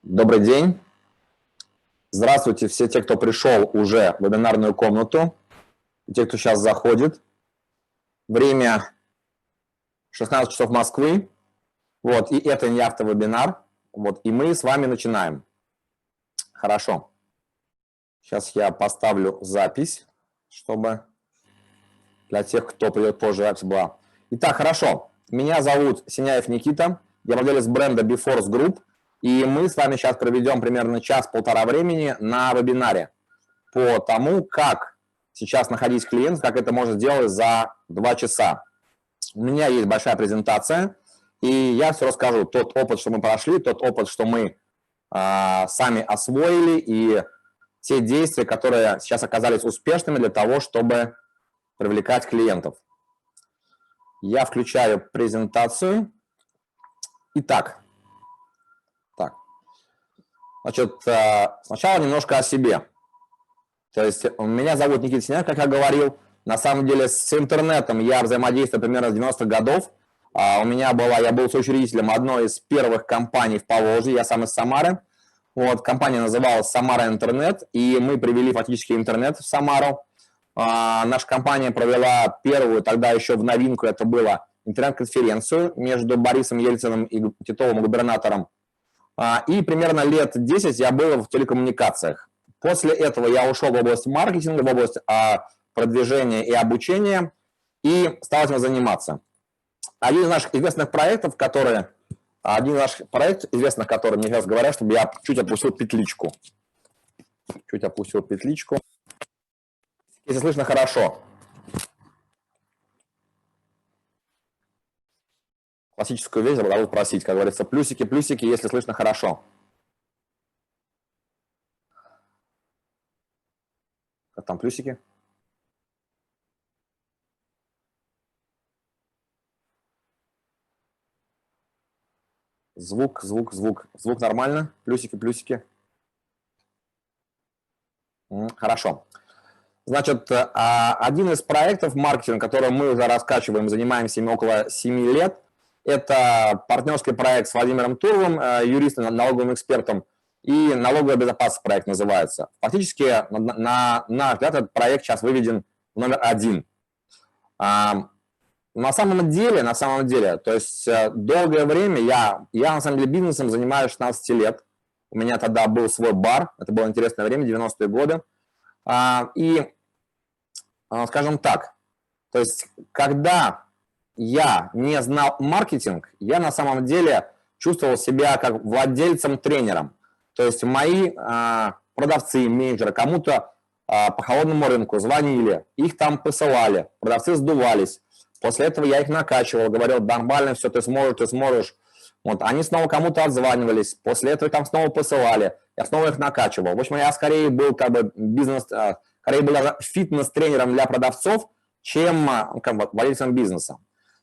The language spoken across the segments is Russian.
Добрый день. Здравствуйте все те, кто пришел уже в вебинарную комнату, и те, кто сейчас заходит. Время 16 часов Москвы. Вот, и это не автовебинар. Вот, и мы с вами начинаем. Хорошо. Сейчас я поставлю запись, чтобы для тех, кто придет позже, запись была. Итак, хорошо. Меня зовут Синяев Никита. Я владелец бренда BeForce Group. И мы с вами сейчас проведем примерно час-полтора времени на вебинаре по тому, как сейчас находить клиентов, как это можно сделать за 2 часа. У меня есть большая презентация, и я все расскажу. Тот опыт, что мы прошли, тот опыт, что мы сами освоили, и те действия, которые сейчас оказались успешными для того, чтобы привлекать клиентов. Я включаю презентацию. Итак. Значит, сначала немножко о себе. То есть меня зовут Никита Синяев, как я говорил. На самом деле с интернетом я взаимодействую примерно с 90-х годов. Я был соучредителем одной из первых компаний в Поволжье, я сам из Самары. Вот, компания называлась «Самара Интернет», и мы привели фактически интернет в Самару. Наша компания провела первую, тогда еще в новинку, это было интернет-конференцию между Борисом Ельциным и Титовым губернатором. И примерно лет 10 я был в телекоммуникациях. После этого я ушел в область маркетинга, в область продвижения и обучения, и стал этим заниматься. Один из наших известных проектов, которые мне сейчас говорят, чтобы я чуть опустил петличку. Если слышно хорошо. Классическую вещь забыл просить, как говорится, плюсики, если слышно хорошо. Как там плюсики? Звук. Звук нормально? Плюсики. Хорошо. Значит, один из проектов маркетинга, который мы уже раскачиваем, занимаемся им около 7 лет, это партнерский проект с Владимиром Туровым, юристом, налоговым экспертом, и налоговая безопасность проект называется. Фактически, на наш взгляд, этот проект сейчас выведен в номер 1. На самом деле, то есть долгое время я на самом деле бизнесом занимаюсь 16 лет. У меня тогда был свой бар, это было интересное время, 90-е годы. И, скажем так, то есть когда я не знал маркетинг, я на самом деле чувствовал себя как владельцем-тренером. То есть мои продавцы, менеджеры кому-то по холодному рынку звонили, их там посылали, продавцы сдувались. После этого я их накачивал, говорил, нормально, все, ты сможешь. Вот, они снова кому-то отзванивались, после этого их там снова посылали, я снова их накачивал. В общем, я скорее был фитнес-тренером для продавцов, чем владельцем бизнеса.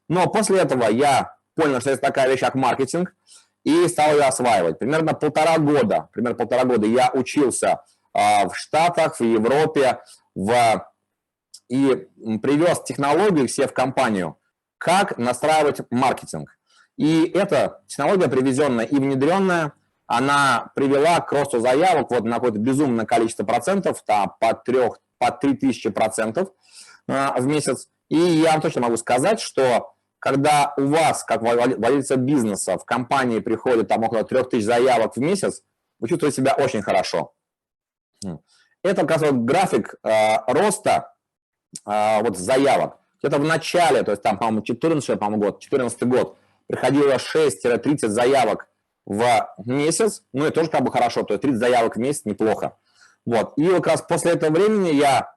Но после этого я понял, что есть такая вещь, как маркетинг, и стал ее осваивать. Примерно полтора года я учился в Штатах, в Европе, и привез технологию к себе в компанию, как настраивать маркетинг. И эта технология, привезенная и внедренная, она привела к росту заявок вот на какое-то безумное количество процентов, там, по 3000% в месяц. И я вам точно могу сказать, что когда у вас, как владельца бизнеса, в компании приходит там около 3000 заявок в месяц, вы чувствуете себя очень хорошо. Это как раз вот график роста вот заявок. Где-то в начале, то есть там, по-моему, 14 год, приходило 6-30 заявок в месяц, ну и тоже как бы хорошо, то есть 30 заявок в месяц неплохо. Вот. И как раз после этого времени я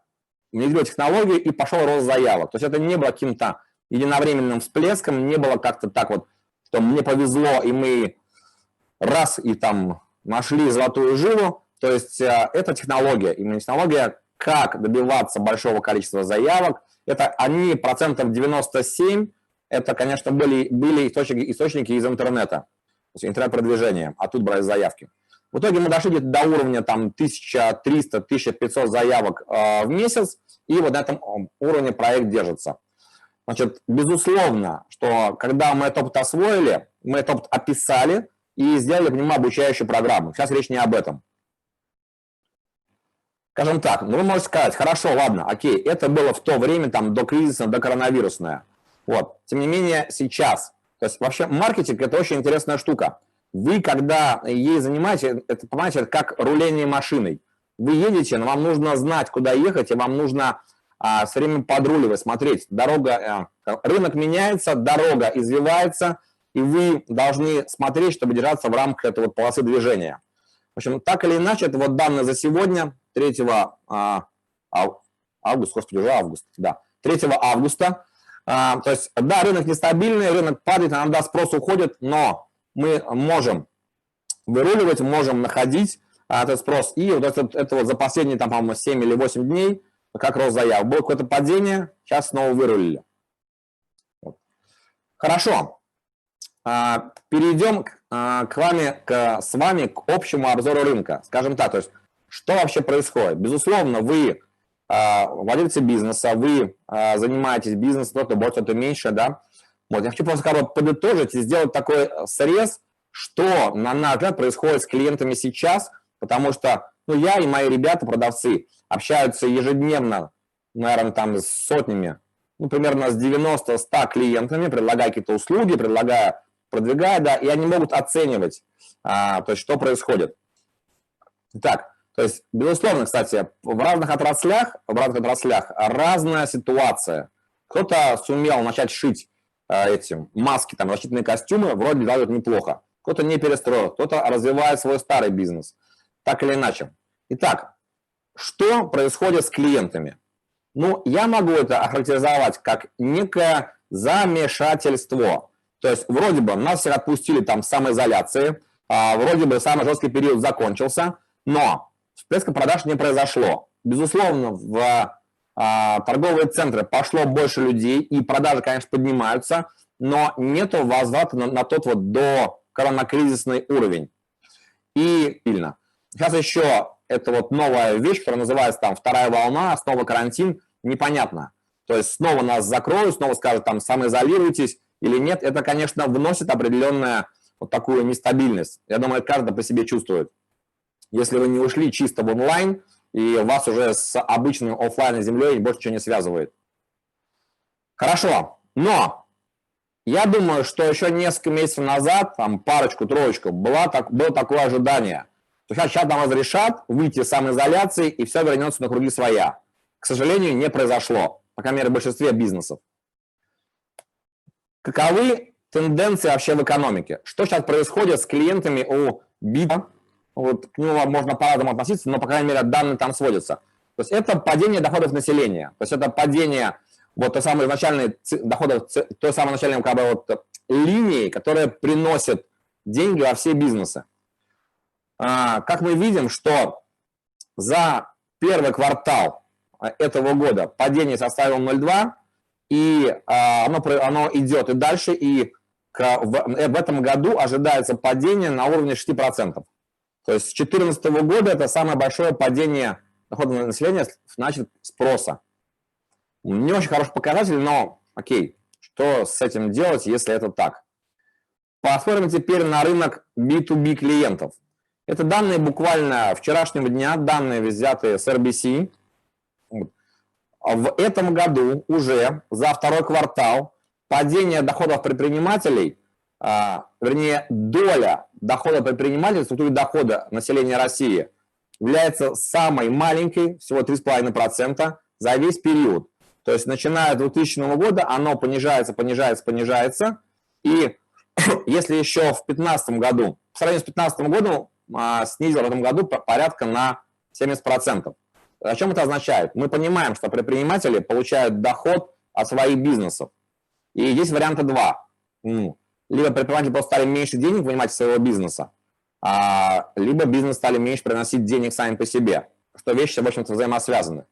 внедрил технологию и пошел рост заявок. То есть это не было каким-то единовременным всплеском, не было как-то так вот, что мне повезло, и мы раз и там нашли золотую жилу. То есть это технология, именно технология, как добиваться большого количества заявок. Это они 97%, это, конечно, были источники из интернета, то есть интернет-продвижения, а тут брали заявки. В итоге мы дошли до уровня там 1300-1500 заявок в месяц, и вот на этом уровне проект держится. Значит, безусловно, что когда мы этот опыт освоили, мы этот опыт описали, и сделали по нему обучающую программу. Сейчас речь не об этом. Скажем так, ну вы можете сказать, хорошо, ладно, окей, это было в то время, там, до кризиса, до коронавирусное. Вот. Тем не менее, сейчас. То есть вообще маркетинг – это очень интересная штука. Вы, когда ей занимаетесь, это, понимаете, это как руление машиной. Вы едете, но вам нужно знать, куда ехать, и вам нужно все время подруливать, смотреть. Дорога, рынок меняется, дорога извивается, и вы должны смотреть, чтобы держаться в рамках этой вот полосы движения. В общем, так или иначе, это вот данные за сегодня, 3 августа, господи, уже август, да, 3 августа. То есть, да, рынок нестабильный, рынок падает, иногда спрос уходит, но мы можем выруливать, можем находить этот спрос. И вот это вот за последние, там, по-моему, 7 или 8 дней, как рос заяв, было какое-то падение, сейчас снова вырулили. Вот. Хорошо. Перейдем с вами к общему обзору рынка. Скажем так, то есть, что вообще происходит? Безусловно, вы владельцы бизнеса, вы занимаетесь бизнесом, кто-то больше, кто-то меньше, да. Вот, я хочу просто как бы подытожить и сделать такой срез, что, на наш взгляд, происходит с клиентами сейчас, потому что, ну, я и мои ребята, продавцы, общаются ежедневно, наверное, там с сотнями, ну, примерно с 90-100 клиентами, предлагая какие-то услуги, продвигая, да, и они могут оценивать, то есть, что происходит. Итак, то есть, безусловно, кстати, в разных отраслях разная ситуация. Кто-то сумел начать шить маски, там, защитные костюмы, вроде делают неплохо. Кто-то не перестроил, кто-то развивает свой старый бизнес. Так или иначе. Итак, что происходит с клиентами? Ну, я могу это охарактеризовать как некое замешательство. То есть, вроде бы нас всех отпустили там с самоизоляции, вроде бы самый жесткий период закончился, но всплеска продаж не произошло. Безусловно, в торговые центры пошло больше людей, и продажи, конечно, поднимаются, но нет возврата на тот вот до коронакризисный уровень. И сильно. Сейчас еще это вот новая вещь, которая называется там вторая волна, снова карантин, непонятно. То есть снова нас закроют, снова скажут там самоизолируйтесь или нет. Это, конечно, вносит определенную вот такую нестабильность. Я думаю, каждый по себе чувствует. Если вы не ушли чисто в онлайн, и вас уже с обычной офлайн землей больше ничего не связывает. Хорошо, но я думаю, что еще несколько месяцев назад, там парочку-троечку, было такое ожидание. То есть сейчас нам разрешат выйти из самоизоляции, и все вернется на круги своя. К сожалению, не произошло, по крайней мере, в большинстве бизнесов. Каковы тенденции вообще в экономике? Что сейчас происходит с клиентами у бита? Вот к нему можно по-разному относиться, но, по крайней мере, данные там сводятся. То есть это падение доходов населения. То есть это падение вот той самой изначальной доходов, той самой начальной как бы, вот, линии, которая приносит деньги во все бизнесы. Как мы видим, что за первый квартал этого года падение составило 0,2, и оно идет и дальше, и в этом году ожидается падение на уровне 6%. То есть с 2014 года это самое большое падение дохода населения, значит, спроса. Не очень хороший показатель, но окей, что с этим делать, если это так? Посмотрим теперь на рынок B2B клиентов. Это данные буквально вчерашнего дня, данные взятые с RBC. В этом году уже за второй квартал падение доходов предпринимателей, вернее, доля дохода предпринимателей в структуре дохода населения России является самой маленькой, всего 3,5% за весь период. То есть, начиная с 2000 года оно понижается, и если еще в 2015 году, по сравнению с 2015 годом, снизил в этом году порядка на 70%. О чем это означает? Мы понимаем, что предприниматели получают доход от своих бизнесов. И есть варианта два. Либо предприниматели просто стали меньше денег вынимать из своего бизнеса, либо бизнес стали меньше приносить денег сами по себе. Что вещи, в общем-то, взаимосвязаны.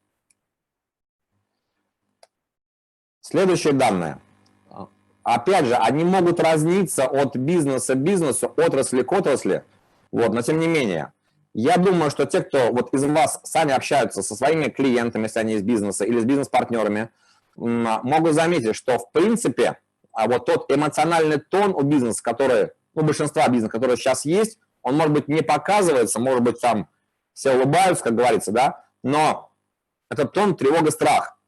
Следующие данные. Опять же, они могут разниться от бизнеса к бизнесу, отрасли к отрасли. Вот, но тем не менее, я думаю, что те, кто вот из вас сами общаются со своими клиентами, если они из бизнеса, или с бизнес-партнерами, могут заметить, что в принципе вот тот эмоциональный тон у бизнеса, который у большинства бизнесов, которые сейчас есть, он, может быть, не показывается, может быть, там все улыбаются, как говорится, да, но это тон, тревога, страх.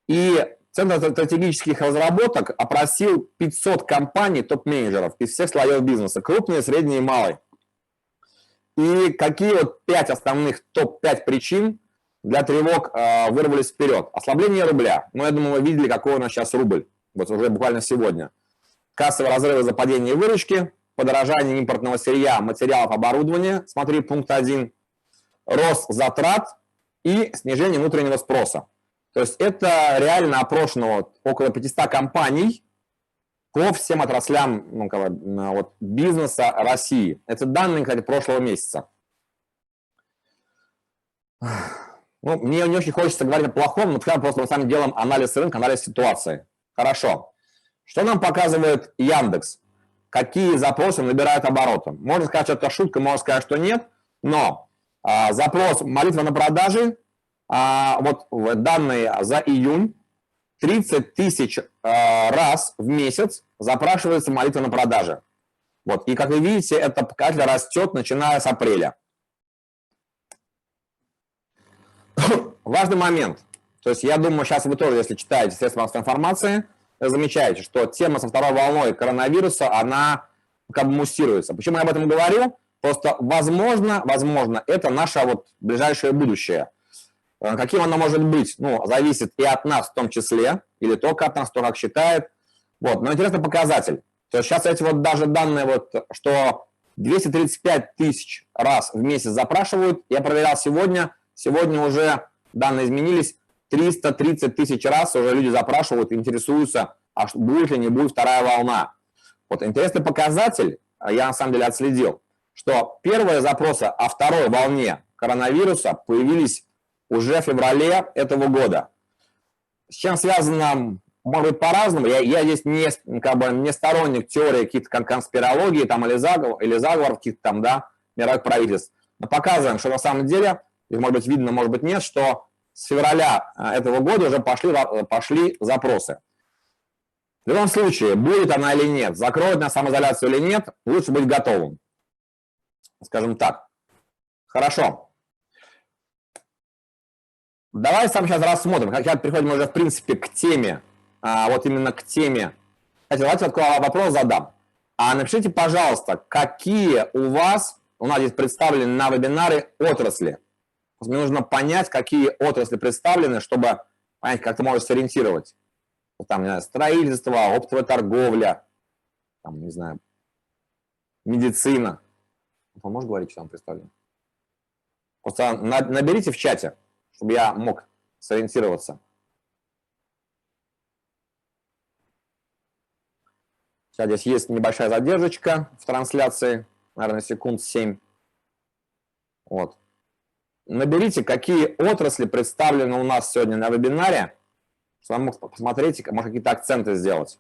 И Центр стратегических разработок опросил 500 компаний, топ-менеджеров из всех слоев бизнеса, крупные, средние и малые. И какие вот 5 основных топ-5 причин для тревог вырвались вперед? Ослабление рубля. Ну, я думаю, вы видели, какой у нас сейчас рубль. Вот уже буквально сегодня. Кассовые разрывы за падение выручки, подорожание импортного сырья, материалов, оборудования. Смотри, пункт 1. Рост затрат и снижение внутреннего спроса. То есть это реально опрошено около 500 компаний по всем отраслям вот, бизнеса России. Это данные, кстати, прошлого месяца. Ну, мне не очень хочется говорить о плохом, но просто мы с вами делаем анализ рынка, анализ ситуации. Хорошо. Что нам показывает Яндекс? Какие запросы набирают обороты? Можно сказать, что это шутка, можно сказать, что нет, но запрос молитва на продажи, вот данные за июнь, 30 тысяч раз в месяц запрашивается молитва на продажи. Вот. И, как вы видите, этот показатель растет, начиная с апреля. Важный момент. То есть я думаю, сейчас вы тоже, если читаете средства массовой информации, замечаете, что тема со второй волной коронавируса, она как бы муссируется. Почему я об этом говорю? Просто, возможно, это наше вот ближайшее будущее. Каким оно может быть? Ну, зависит и от нас в том числе, или только от нас, кто как считает. Вот. Но интересный показатель. То есть сейчас эти вот даже данные, вот, что 235 тысяч раз в месяц запрашивают, я проверял сегодня уже данные изменились, 330 тысяч раз уже люди запрашивают, интересуются, а будет ли, не будет вторая волна. Вот интересный показатель, я на самом деле отследил, что первые запросы о второй волне коронавируса появились уже в феврале этого года. С чем связано, может быть, по-разному. Я здесь не сторонник теории каких-то конспирологии там, или заговоров каких-то там, да, мировых правительств. Но показываем, что на самом деле, их может быть видно, может быть нет, что с февраля этого года уже пошли запросы. В любом случае, будет она или нет, закроют на самоизоляцию или нет, лучше быть готовым. Скажем так. Хорошо. Давай сам сейчас рассмотрим. Сейчас переходим уже, в принципе, к теме. Вот именно к теме. Кстати, давайте такой вопрос задам. Напишите, пожалуйста, какие у нас здесь представлены на вебинаре отрасли. Мне нужно понять, какие отрасли представлены, чтобы понять, как ты можешь сориентировать. Там, не знаю, строительство, оптовая торговля, там, не знаю, медицина. Он может говорить, что там представлено? Просто наберите в чате, чтобы я мог сориентироваться. Сейчас здесь есть небольшая задержка в трансляции, наверное, секунд 7. Вот. Наберите, какие отрасли представлены у нас сегодня на вебинаре, чтобы вы посмотреть, может, какие-то акценты сделать.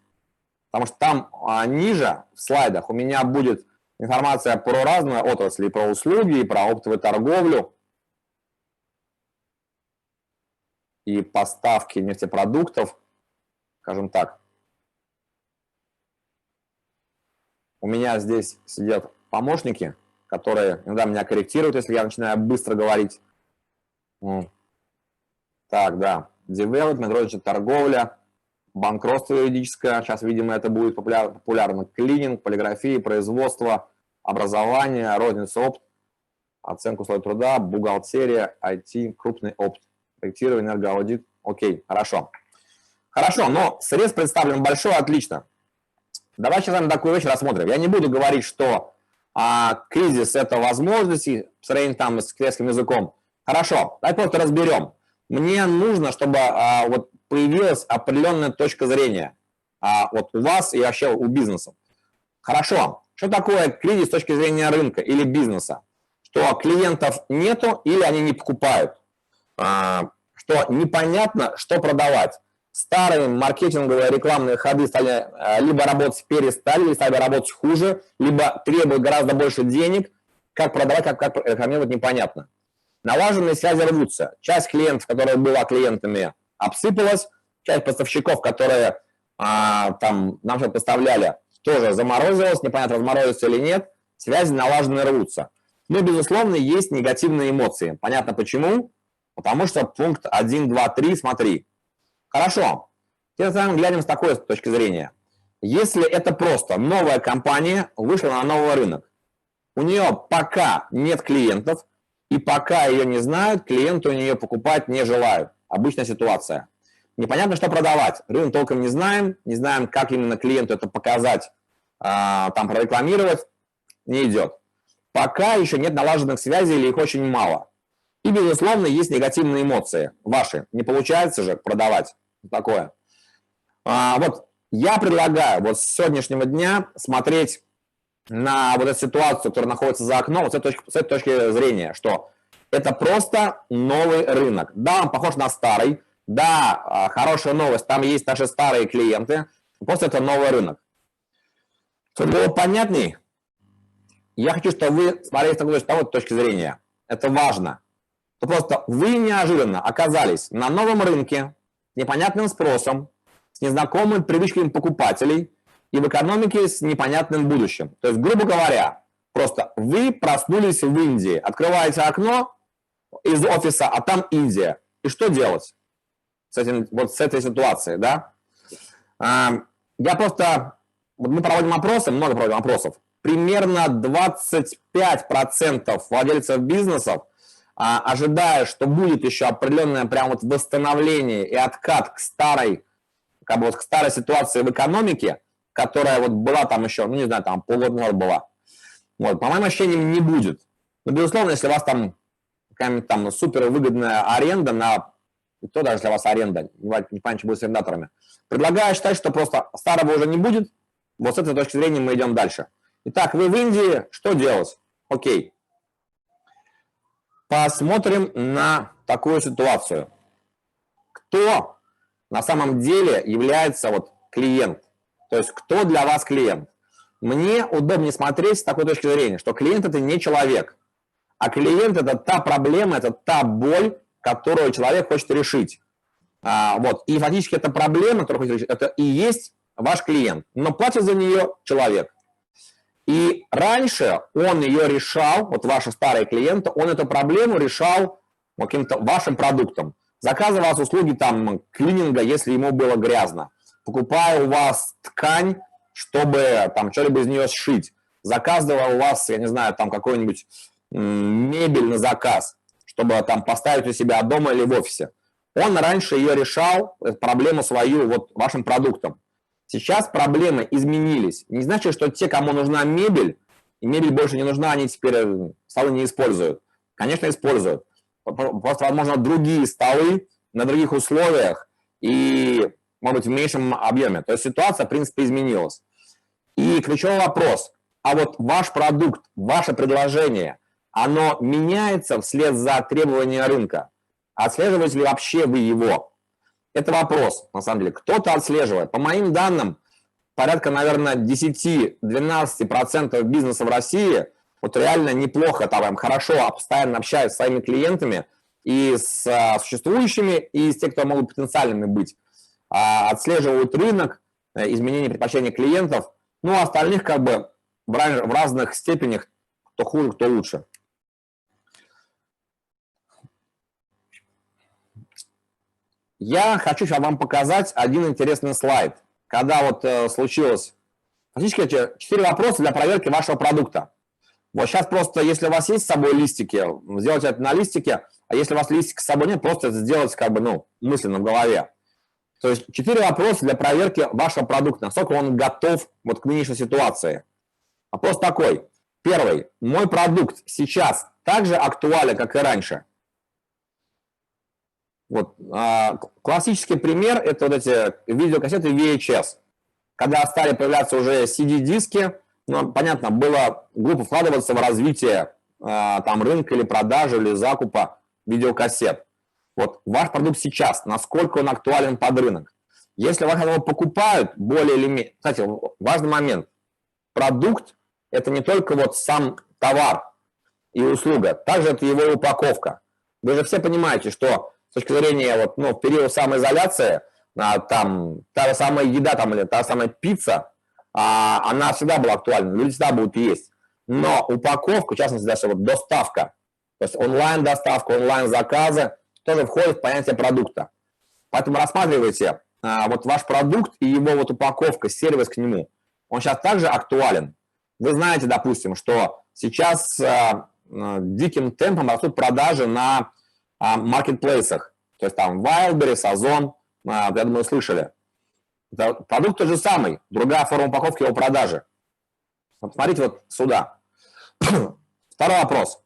Потому что там ниже в слайдах у меня будет информация про разные отрасли, и про услуги, и про оптовую торговлю, и поставки нефтепродуктов, скажем так. У меня здесь сидят помощники, которые иногда меня корректируют, если я начинаю быстро говорить. Так, да. Development, розничная торговля, банкротство юридическое. Сейчас, видимо, это будет популярно. Клининг, полиграфия, производство, образование, розница, опт, оценка условий труда, бухгалтерия, IT, крупный опт, проектирование, энергоаудит. Окей, хорошо. Хорошо, но срез представлен большой, отлично. Давай сейчас такую вещь рассмотрим. Я не буду говорить, что кризис – это возможности, в сравнении там с китайским языком. Хорошо, давай просто разберем. Мне нужно, чтобы вот появилась определенная точка зрения вот у вас и вообще у бизнеса. Хорошо, что такое кризис с точки зрения рынка или бизнеса? Что клиентов нету или они не покупают? Что непонятно, что продавать. Старые маркетинговые рекламные ходы стали либо работать перестали, либо стали работать хуже, либо требуют гораздо больше денег. Как продавать, как рекламировать, непонятно. Налаженные связи рвутся. Часть клиентов, которая была клиентами, обсыпалась. Часть поставщиков, которые там нам что-то поставляли, тоже заморозилось, непонятно, разморозится или нет, связи налажены, рвутся. Но, безусловно, есть негативные эмоции. Понятно почему? Потому что пункт 1, 2, 3, смотри. Хорошо. Теперь с вами глянем с такой точки зрения. Если это просто новая компания вышла на новый рынок, у нее пока нет клиентов, и пока ее не знают, клиенты у нее покупать не желают. Обычная ситуация. Непонятно, что продавать. Рынок толком не знаем, как именно клиенту это показать, там прорекламировать, не идет. Пока еще нет налаженных связей или их очень мало. И, безусловно, есть негативные эмоции ваши. Не получается же продавать такое. Вот я предлагаю вот с сегодняшнего дня смотреть на вот эту ситуацию, которая находится за окном, вот с этой точки зрения, что это просто новый рынок. Да, он похож на старый, да, хорошая новость, там есть наши старые клиенты, просто это новый рынок. Чтобы было понятней, я хочу, чтобы вы смотрели с такой точки зрения. Это важно. То просто вы неожиданно оказались на новом рынке, с непонятным спросом, с незнакомыми привычками покупателей и в экономике с непонятным будущим. То есть, грубо говоря, просто вы проснулись в Индии, открываете окно из офиса, а там Индия. И что делать вот с этой ситуацией, да? Я просто... Вот мы проводим опросы, много проводим опросов. Примерно 25% владельцев бизнесов, ожидая, что будет еще определенное прям вот восстановление и откат к старой, как бы вот к старой ситуации в экономике, которая вот была там еще, ну не знаю, там полгода назад была. Вот, по моим ощущениям, не будет. Но, безусловно, если у вас там какая-нибудь там супервыгодная аренда на... И то даже если у вас аренда, не понятно, что будет с арендаторами. Предлагаю считать, что просто старого уже не будет. Вот с этой точки зрения мы идем дальше. Итак, вы в Индии, что делать? Окей. Посмотрим на такую ситуацию. Кто на самом деле является вот клиент? То есть, кто для вас клиент? Мне удобнее смотреть с такой точки зрения, что клиент – это не человек, а клиент – это та проблема, это та боль, которую человек хочет решить. Вот. И фактически эта проблема, которую хочет решить, это и есть ваш клиент, но платит за нее человек. И раньше он ее решал, вот ваши старые клиенты, он эту проблему решал каким-то вашим продуктом. Заказывая у вас услуги там клининга, если ему было грязно. Покупая у вас ткань, чтобы там что-либо из нее сшить. Заказывая у вас, я не знаю, там какую-нибудь мебель на заказ, чтобы там поставить у себя дома или в офисе. Он раньше ее решал, эту проблему свою, вот вашим продуктом. Сейчас проблемы изменились. Не значит, что те, кому нужна мебель, и мебель больше не нужна, они теперь столы не используют. Конечно, используют. Просто, возможно, другие столы на других условиях и, может быть, в меньшем объеме. То есть ситуация, в принципе, изменилась. И ключевой вопрос. А вот ваш продукт, ваше предложение, оно меняется вслед за требования рынка? Отслеживаете ли вообще вы его? Это вопрос, на самом деле. Кто-то отслеживает. По моим данным, порядка, наверное, 10-12% бизнеса в России вот реально неплохо, там, хорошо, постоянно общаются с своими клиентами и с существующими, и с теми, кто могут потенциальными быть. Отслеживают рынок, изменения предпочтений клиентов. Ну, а остальных как бы в разных степенях, кто хуже, кто лучше. Я хочу сейчас вам показать один интересный слайд. Когда вот случилось... Фактически 4 вопроса для проверки вашего продукта. Вот сейчас просто, если у вас есть с собой листики, сделайте это на листике, а если у вас листика с собой нет, просто это сделать как бы, ну, мысленно в голове. То есть 4 вопроса для проверки вашего продукта, насколько он готов вот к нынешней ситуации. Вопрос такой. Первый. Мой продукт сейчас так же актуален, как и раньше? Вот, классический пример – это вот эти видеокассеты VHS. Когда стали появляться уже CD-диски, ну, понятно, было глупо вкладываться в развитие там, рынка или продажи, или закупа видеокассет. Вот ваш продукт сейчас, насколько он актуален под рынок? Если вас его покупают более или менее… Кстати, важный момент. Продукт – это не только вот сам товар и услуга, также это его упаковка. Вы же все понимаете, что с точки зрения вот, в период самоизоляции, там та же самая еда там, или та же самая пицца, она всегда была актуальна, люди всегда будут есть. Но упаковка, в частности, даже вот доставка, то есть онлайн-доставка, онлайн-заказы, тоже входит в понятие продукта. Поэтому рассматривайте вот ваш продукт и его вот упаковка, сервис к нему. Он сейчас также актуален. Вы знаете, допустим, что сейчас диким темпом растут продажи на маркетплейсах. То есть там Wildberries, Озон, я думаю, слышали. Продукт тот же самый, другая форма упаковки его продажи. Вот смотрите вот сюда. Второй вопрос.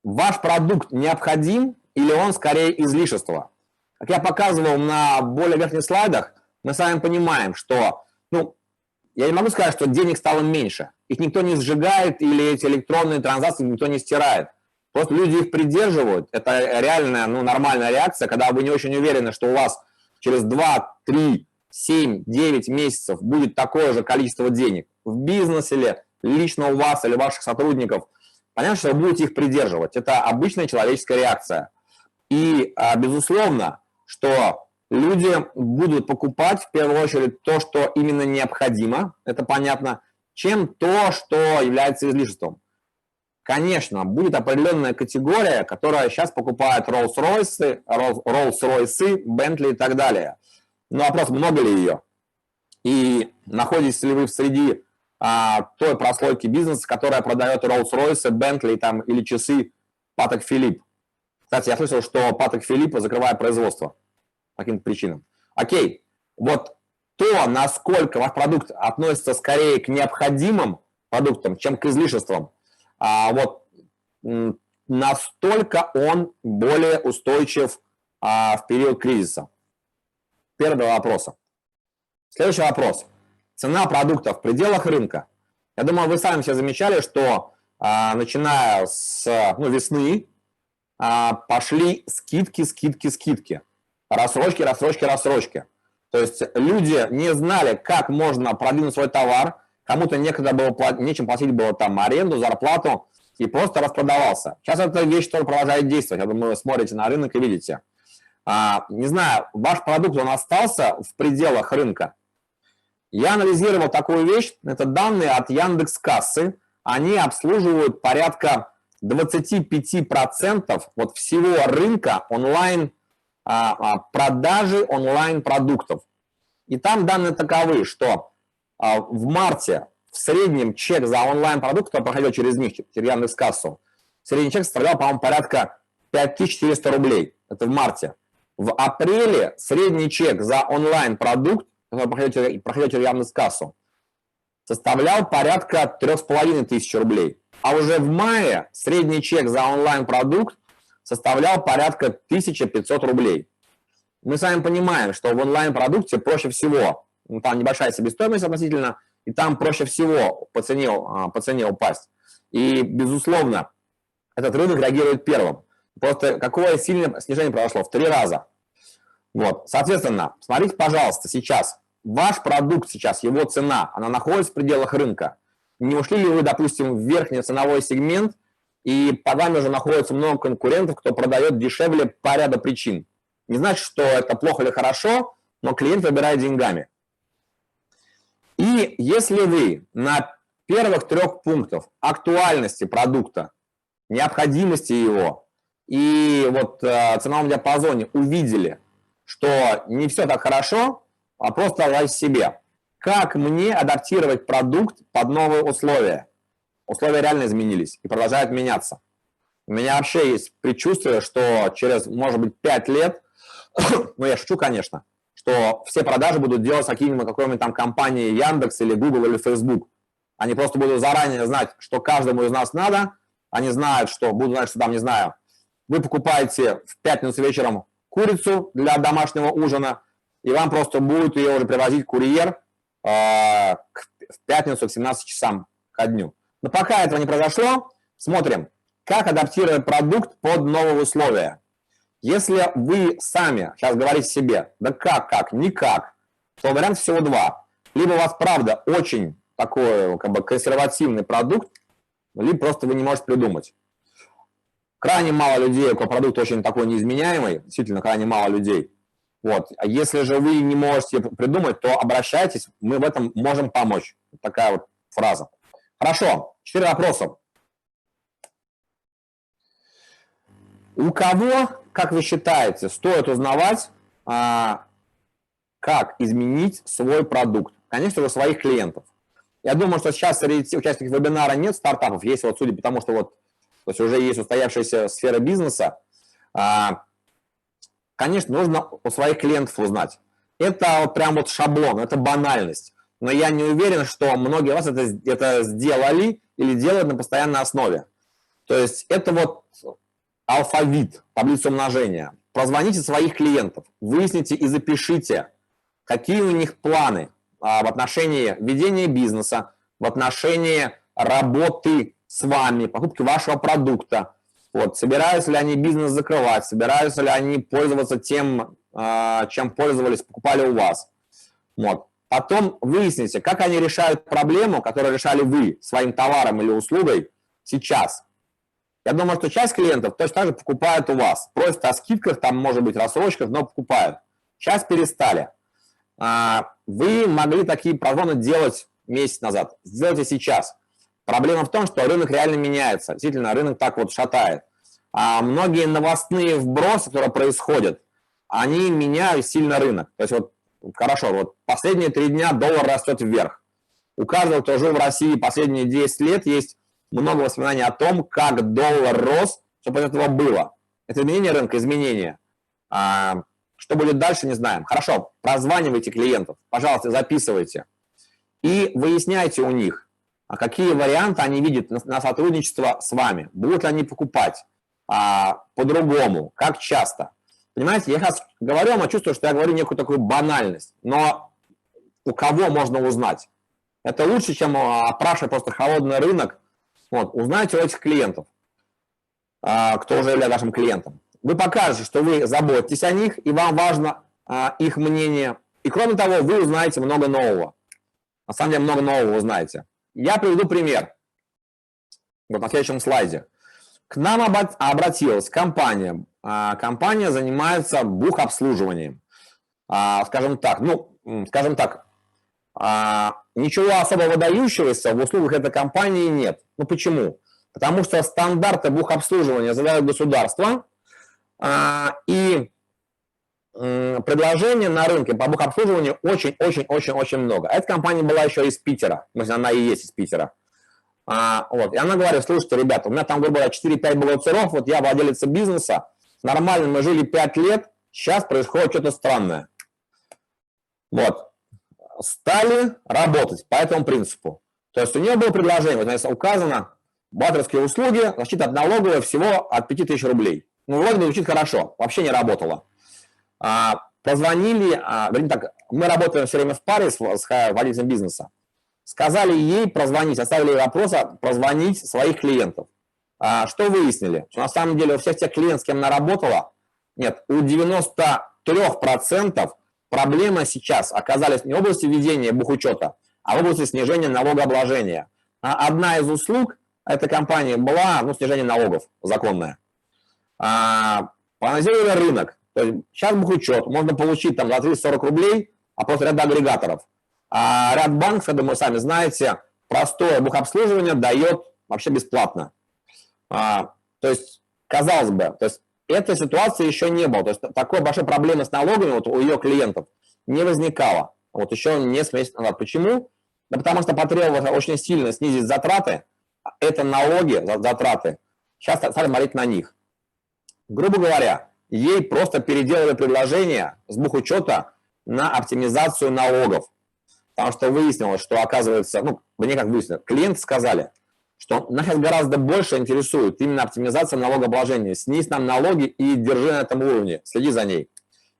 Ваш продукт необходим или он скорее излишество? Как я показывал на более верхних слайдах, мы с вами понимаем, что, я не могу сказать, что денег стало меньше. Их никто не сжигает или эти электронные транзакции никто не стирает. Просто люди их придерживают. Это реальная, нормальная реакция, когда вы не очень уверены, что у вас через 2, 3, 7, 9 месяцев будет такое же количество денег в бизнесе или лично у вас или ваших сотрудников. Понятно, что вы будете их придерживать. Это обычная человеческая реакция. И, безусловно, что люди будут покупать в первую очередь то, что именно необходимо, это понятно, чем то, что является излишеством. Конечно, будет определенная категория, которая сейчас покупает Rolls-Royce, Bentley и так далее. Но вопрос, много ли ее? И находитесь ли вы среди той прослойки бизнеса, которая продает Rolls-Royce, Bentley там, или часы Patek Philippe? Кстати, я слышал, что Patek Philippe закрывает производство по каким-то причинам. Окей, вот то, насколько ваш продукт относится скорее к необходимым продуктам, чем к излишествам, вот настолько он более устойчив в период кризиса. Первый вопрос. Следующий вопрос. Цена продукта в пределах рынка. Я думаю, вы сами все замечали, что начиная с весны пошли скидки. Рассрочки. То есть люди не знали, как можно продвинуть свой товар, кому-то некогда было нечем платить было там аренду, зарплату, и просто распродавался. Сейчас эта вещь тоже продолжает действовать. Я думаю, вы смотрите на рынок и видите. Не знаю, ваш продукт, он остался в пределах рынка. Я анализировал такую вещь, это данные от Яндекс.Кассы. Они обслуживают порядка 25% вот всего рынка онлайн, продажи онлайн-продуктов. И там данные таковы, что в марте в среднем чек за онлайн-продукт, который проходил через них, через Яндекс.Кассу, средний чек составлял, по-моему, порядка 5400 рублей. Это в марте. В апреле средний чек за онлайн-продукт, который проходил через Яндекс.Кассу, составлял порядка 3500 рублей. А уже в мае средний чек за онлайн-продукт составлял порядка 1500 рублей. Мы с вами понимаем, что в онлайн-продукте проще всего, там небольшая себестоимость относительно, и там проще всего по цене упасть. И, безусловно, этот рынок реагирует первым. Просто какое сильное снижение произошло? В 3 раза. Вот. Соответственно, смотрите, пожалуйста, сейчас. Ваш продукт сейчас, его цена, она находится в пределах рынка. Не ушли ли вы, допустим, в верхний ценовой сегмент, и под вами уже находится много конкурентов, кто продает дешевле по ряду причин. Не значит, что это плохо или хорошо, но клиент выбирает деньгами. И если вы на первых 3 пунктах актуальности продукта, необходимости его и вот в ценовом диапазоне увидели, что не все так хорошо, а просто задайте себе, как мне адаптировать продукт под новые условия. Условия реально изменились и продолжают меняться. У меня вообще есть предчувствие, что через, может быть, 5 лет, я шучу, конечно, что все продажи будут делать какой-нибудь там компанией Яндекс или Google или Facebook. Они просто будут заранее знать, что каждому из нас надо. Они знают, что будут знать, что там, не знаю, вы покупаете в пятницу вечером курицу для домашнего ужина, и вам просто будет ее уже привозить курьер в пятницу к 17 часам ко дню. Но пока этого не произошло, смотрим, как адаптировать продукт под новые условия. Если вы сами сейчас говорите себе, да как, никак, то вариантов всего 2. Либо у вас, правда, очень такой консервативный продукт, либо просто вы не можете придумать. Крайне мало людей, у кого продукт очень такой неизменяемый, действительно крайне мало людей. Вот. А если же вы не можете придумать, то обращайтесь, мы в этом можем помочь. Такая вот фраза. Хорошо, 4 вопроса. У кого, как вы считаете, стоит узнавать, как изменить свой продукт? Конечно же, своих клиентов. Я думаю, что сейчас среди участников вебинара нет стартапов, есть вот, судя по тому, что вот, то есть уже есть устоявшаяся сфера бизнеса. Конечно, нужно у своих клиентов узнать. Это вот прям вот шаблон, это банальность. Но я не уверен, что многие из вас это сделали или делают на постоянной основе. То есть это вот алфавит, таблица умножения. Прозвоните своих клиентов, выясните и запишите, какие у них планы в отношении ведения бизнеса, в отношении работы с вами, покупки вашего продукта. Вот, собираются ли они бизнес закрывать, собираются ли они пользоваться тем, чем пользовались, покупали у вас. Вот. Потом выясните, как они решают проблему, которую решали вы своим товаром или услугой сейчас. Я думаю, что часть клиентов точно так же покупают у вас. Просят о скидках, там, может быть, рассрочках, но покупают. Сейчас перестали. Вы могли такие прозвоны делать месяц назад. Сделайте сейчас. Проблема в том, что рынок реально меняется. Действительно, рынок так вот шатает. Многие новостные вбросы, которые происходят, они меняют сильно рынок. То есть вот хорошо, вот последние 3 дня доллар растет вверх. У каждого, кто жил в России последние 10 лет, есть много воспоминаний о том, как доллар рос, что после этого было. Это изменение рынка, изменение. Что будет дальше, не знаем. Хорошо, прозванивайте клиентов, пожалуйста, записывайте. И выясняйте у них, какие варианты они видят на сотрудничество с вами. Будут ли они покупать по-другому, как часто. Понимаете, я сейчас говорю, но чувствую, что я говорю некую такую банальность. Но у кого можно узнать? Это лучше, чем опрашивать просто холодный рынок. Вот, узнайте у этих клиентов, кто уже является вашим клиентом. Вы покажете, что вы заботитесь о них, и вам важно их мнение. И кроме того, вы узнаете много нового. На самом деле, много нового узнаете. Я приведу пример. Вот на следующем слайде. К нам обратилась компания. Компания занимается бухобслуживанием. Скажем так, ничего особо выдающегося в услугах этой компании нет. Ну почему? Потому что стандарты бухобслуживания задает государство, и предложений на рынке по бухобслуживанию очень-очень-очень-очень много. Эта компания была еще из Питера, она и есть из Питера. Вот. И она говорит: слушайте, ребята, у меня там, грубо говоря, 4-5 бухгалтеров, вот я владелец бизнеса, нормально, мы жили 5 лет, сейчас происходит что-то странное. Вот. Стали работать по этому принципу. То есть у нее было предложение, вот здесь указано, бухгалтерские услуги, защита от налоговой всего от 5000 рублей. Ну, вроде бы звучит хорошо, вообще не работало. Позвонили, вернее так, мы работаем все время в паре с владельцем бизнеса. Сказали ей прозвонить, оставили ей вопрос прозвонить своих клиентов. Что выяснили? Что на самом деле у всех тех клиентов, с кем она работала, нет, у 93% проблемы сейчас оказались не в области ведения бухучета, а в области снижения налогообложения. Одна из услуг этой компании была снижение налогов законное. Проанализировали рынок. То есть сейчас бухучет можно получить там за 30-40 рублей, а просто ряд агрегаторов. А ряд банков, я думаю, сами знаете, простое бухобслуживание дает вообще бесплатно. То есть, казалось бы, то есть этой ситуации еще не было. То есть такой большой проблемы с налогами вот у ее клиентов не возникало. Вот еще несколько месяцев назад. Почему? Да потому что потребовалось очень сильно снизить затраты. Это налоги, затраты. Сейчас стали смотреть на них. Грубо говоря, ей просто переделали предложение с бухучета на оптимизацию налогов. Потому что выяснилось, что оказывается, мне как выяснилось, клиенты сказали, что нас гораздо больше интересует именно оптимизация налогообложения. Снизь нам налоги и держи на этом уровне, следи за ней.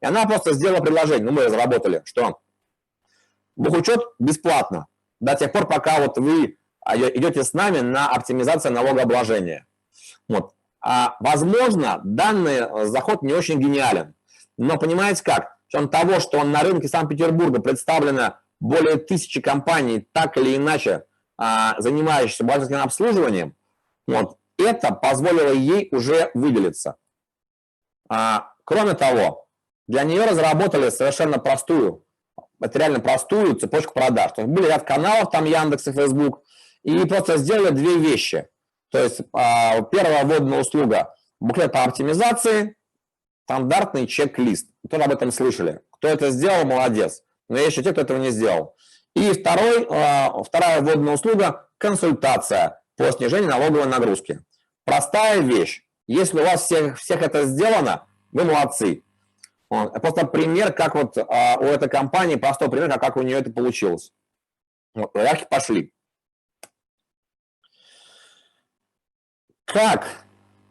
И она просто сделала предложение, мы разработали, что бухучет бесплатно до тех пор, пока вот вы идете с нами на оптимизацию налогообложения. Вот. Возможно, данный заход не очень гениален. Но понимаете как? С учетом того, что на рынке Санкт-Петербурга представлено более 1000 компаний, так или иначе занимающихся бухгалтерским обслуживанием, вот, это позволило ей уже выделиться. Кроме того, Для нее разработали совершенно простую, это реально простую цепочку продаж. То есть были ряд каналов, там Яндекс и Фейсбук, и просто сделали две вещи. То есть первая вводная услуга – буклет по оптимизации, стандартный чек-лист. Тоже об этом слышали. Кто это сделал, молодец. Но есть еще те, кто этого не сделал. И вторая вводная услуга – консультация по снижению налоговой нагрузки. Простая вещь. Если у вас всех это сделано, вы молодцы. Просто пример, как вот у этой компании, простой пример, как у нее это получилось. Вот, проверки пошли.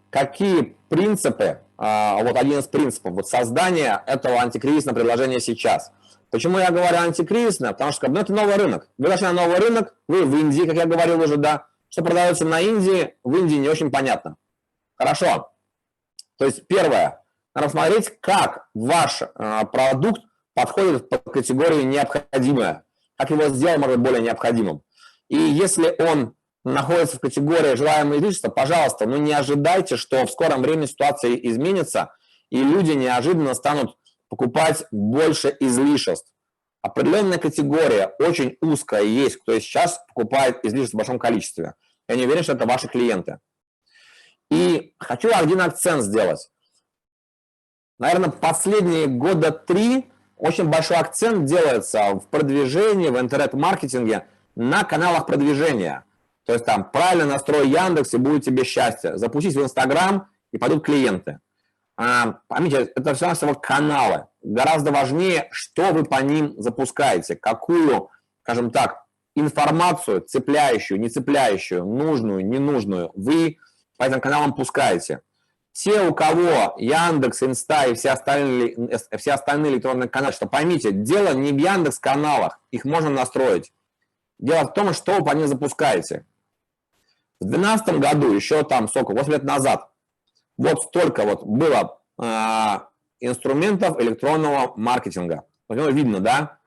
Какие принципы, вот один из принципов вот создания этого антикризисного предложения сейчас. Почему я говорю антикризисное? Потому что это новый рынок. Вы зашли на новый рынок, вы в Индии, как я говорил уже, да. Что продается на Индии, в Индии не очень понятно. Хорошо. То есть первое. Надо посмотреть, как ваш продукт подходит под категорию необходимое, как его сделать, может быть, более необходимым. И если он находится в категории желаемое излишество, пожалуйста, не ожидайте, что в скором времени ситуация изменится, и люди неожиданно станут покупать больше излишеств. Определенная категория, очень узкая есть, кто сейчас покупает излишества в большом количестве. Я не уверен, что это ваши клиенты. И хочу один акцент сделать. Наверное, последние года 3 очень большой акцент делается в продвижении, в интернет-маркетинге на каналах продвижения. То есть там правильно настрой Яндекс, и будет тебе счастье. Запустить в Инстаграм, и пойдут клиенты. Поймите, это всего каналы. Гораздо важнее, что вы по ним запускаете, какую, скажем так, информацию, цепляющую, не цепляющую, нужную, ненужную, вы по этим каналам пускаете. Те, у кого Яндекс, Инста и все остальные электронные каналы, что поймите, дело не в Яндекс-каналах, их можно настроить. Дело в том, что вы по ним запускаете. В 2012 году, еще там сколько, 8 лет назад, вот столько вот было инструментов электронного маркетинга. Вот видно, да?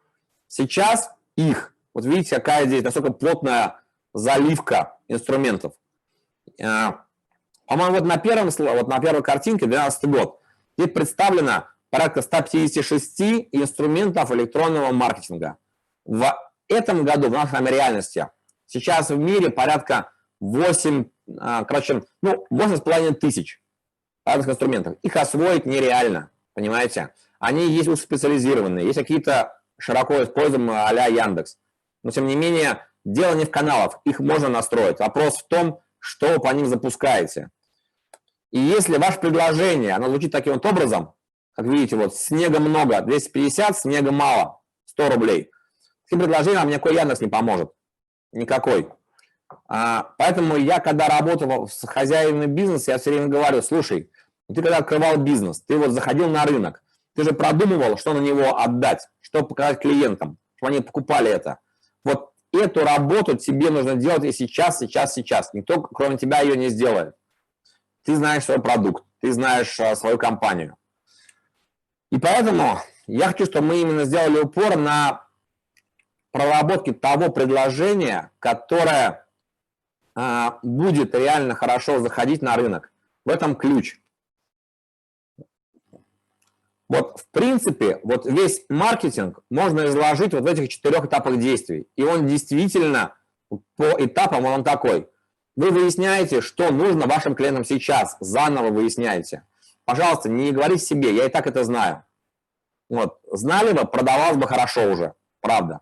Сейчас их, вот видите, какая здесь, насколько плотная заливка инструментов. По-моему, вот на первой картинке, 2012 год, здесь представлено порядка 156 инструментов электронного маркетинга. В этом году, в нашей реальности, сейчас в мире порядка 8,5 тысяч разных инструментов. Их освоить нереально, понимаете? Они есть узкоспециализированные, есть какие-то широко используемые а-ля Яндекс. Но, тем не менее, дело не в каналах, их можно настроить. Вопрос в том, что вы по ним запускаете. И если ваше предложение, оно звучит таким вот образом, как видите, вот снега много, 250, снега мало, 100 рублей. Таким предложением вам никакой Яндекс не поможет. Никакой. Поэтому я, когда работал с хозяином бизнеса, я все время говорю, слушай, ты когда открывал бизнес, ты вот заходил на рынок, ты же продумывал, что на него отдать, что показать клиентам, чтобы они покупали это. Вот эту работу тебе нужно делать и сейчас. Никто, кроме тебя, ее не сделает. Ты знаешь свой продукт, ты знаешь свою компанию. И поэтому я хочу, чтобы мы именно сделали упор на проработке того предложения, которое будет реально хорошо заходить на рынок. В этом ключ. Вот в принципе, вот весь маркетинг можно изложить вот в этих 4 этапах действий. И он действительно по этапам он такой. Вы выясняете, что нужно вашим клиентам сейчас, заново выясняете. Пожалуйста, не говорите себе, я и так это знаю. Вот, знали бы, продавалось бы хорошо уже, правда.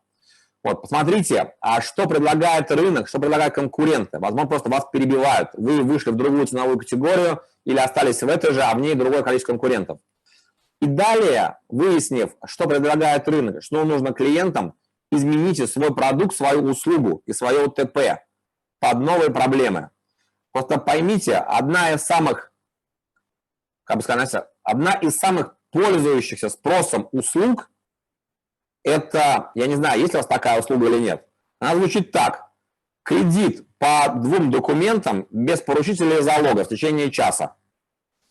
Вот, посмотрите, а что предлагает рынок, что предлагают конкуренты. Возможно, просто вас перебивают. Вы вышли в другую ценовую категорию или остались в этой же, а в ней другое количество конкурентов. И далее, выяснив, что предлагает рынок, что нужно клиентам, измените свой продукт, свою услугу и свое УТП под новые проблемы. Просто поймите, одна из самых пользующихся спросом услуг, это, я не знаю, есть у вас такая услуга или нет, она звучит так. Кредит по 2 документам без поручителя и залога в течение часа.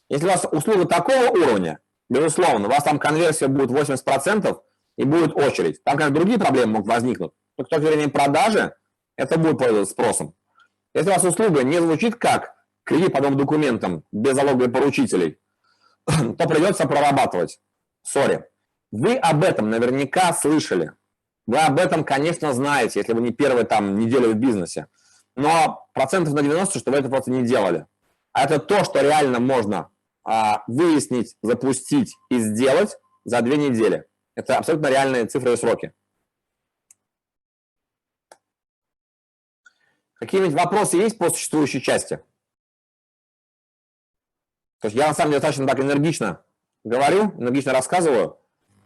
Если у вас услуга такого уровня, безусловно, у вас там конверсия будет 80% и будет очередь. Там, конечно, другие проблемы могут возникнуть. Но с точки зрения продажи, это будет пользоваться спросом. Если у вас услуга не звучит как кредит по 2 документам без залога и поручителей, то придется прорабатывать. Сори. Вы об этом наверняка слышали. Вы об этом, конечно, знаете, если вы не первую там неделю в бизнесе. Но процентов на 90, что вы это просто не делали. А это то, что реально можно выяснить, запустить и сделать за 2 недели. Это абсолютно реальные цифры и сроки. Какие-нибудь вопросы есть по существующей части? То есть я на самом деле достаточно так энергично говорю, энергично рассказываю.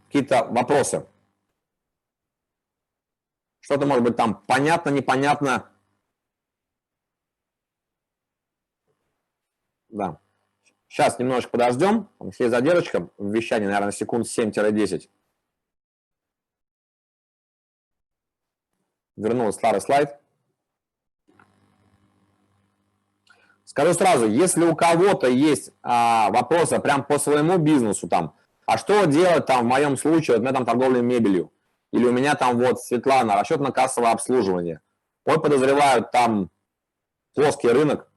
Какие-то вопросы? Что-то может быть там понятно, непонятно. Да. Сейчас немножечко подождем. Есть задержка в вещании, наверное, секунд 7-10. Вернул старый слайд. Скажу сразу, если у кого-то есть вопросы прям по своему бизнесу, там, а что делать там в моем случае, вот у меня там торговля мебелью, или у меня там вот Светлана, расчетно-кассовое обслуживание, ой, подозревают там плоский рынок,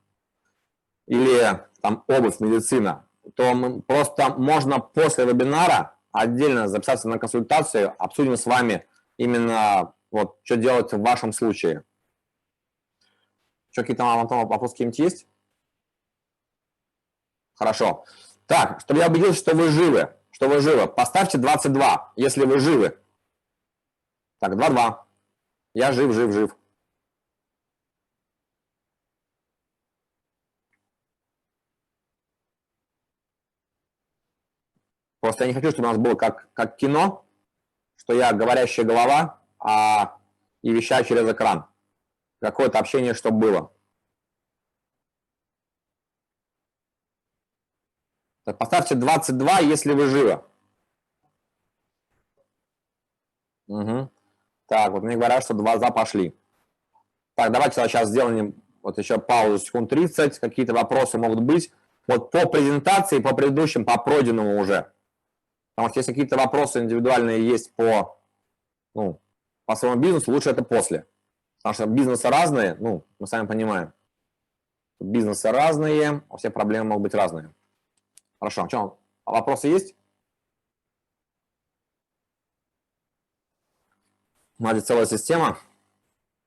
или там обувь, медицина, то просто можно после вебинара отдельно записаться на консультацию, обсудим с вами именно вот что делать в вашем случае. Что, какие-то вопросы какие-нибудь есть? Хорошо. Так, чтобы я убедился, что вы живы, поставьте 22, если вы живы. Так, 2-2. Я жив. Просто я не хочу, чтобы у нас было как кино, что я говорящая голова, и вещаю через экран. Какое-то общение, чтобы было. Так, поставьте 22, если вы живы. Угу. Так, вот мне говорят, что 2 за пошли. Так, давайте сейчас сделаем вот еще паузу секунд 30. Какие-то вопросы могут быть. Вот по презентации, по предыдущим, по пройденному уже. Потому что если какие-то вопросы индивидуальные есть по своему бизнесу, лучше это после. Потому что бизнесы разные, мы сами понимаем. Бизнесы разные, у всех проблемы могут быть разные. Хорошо, что, вопросы есть? У нас здесь целая система.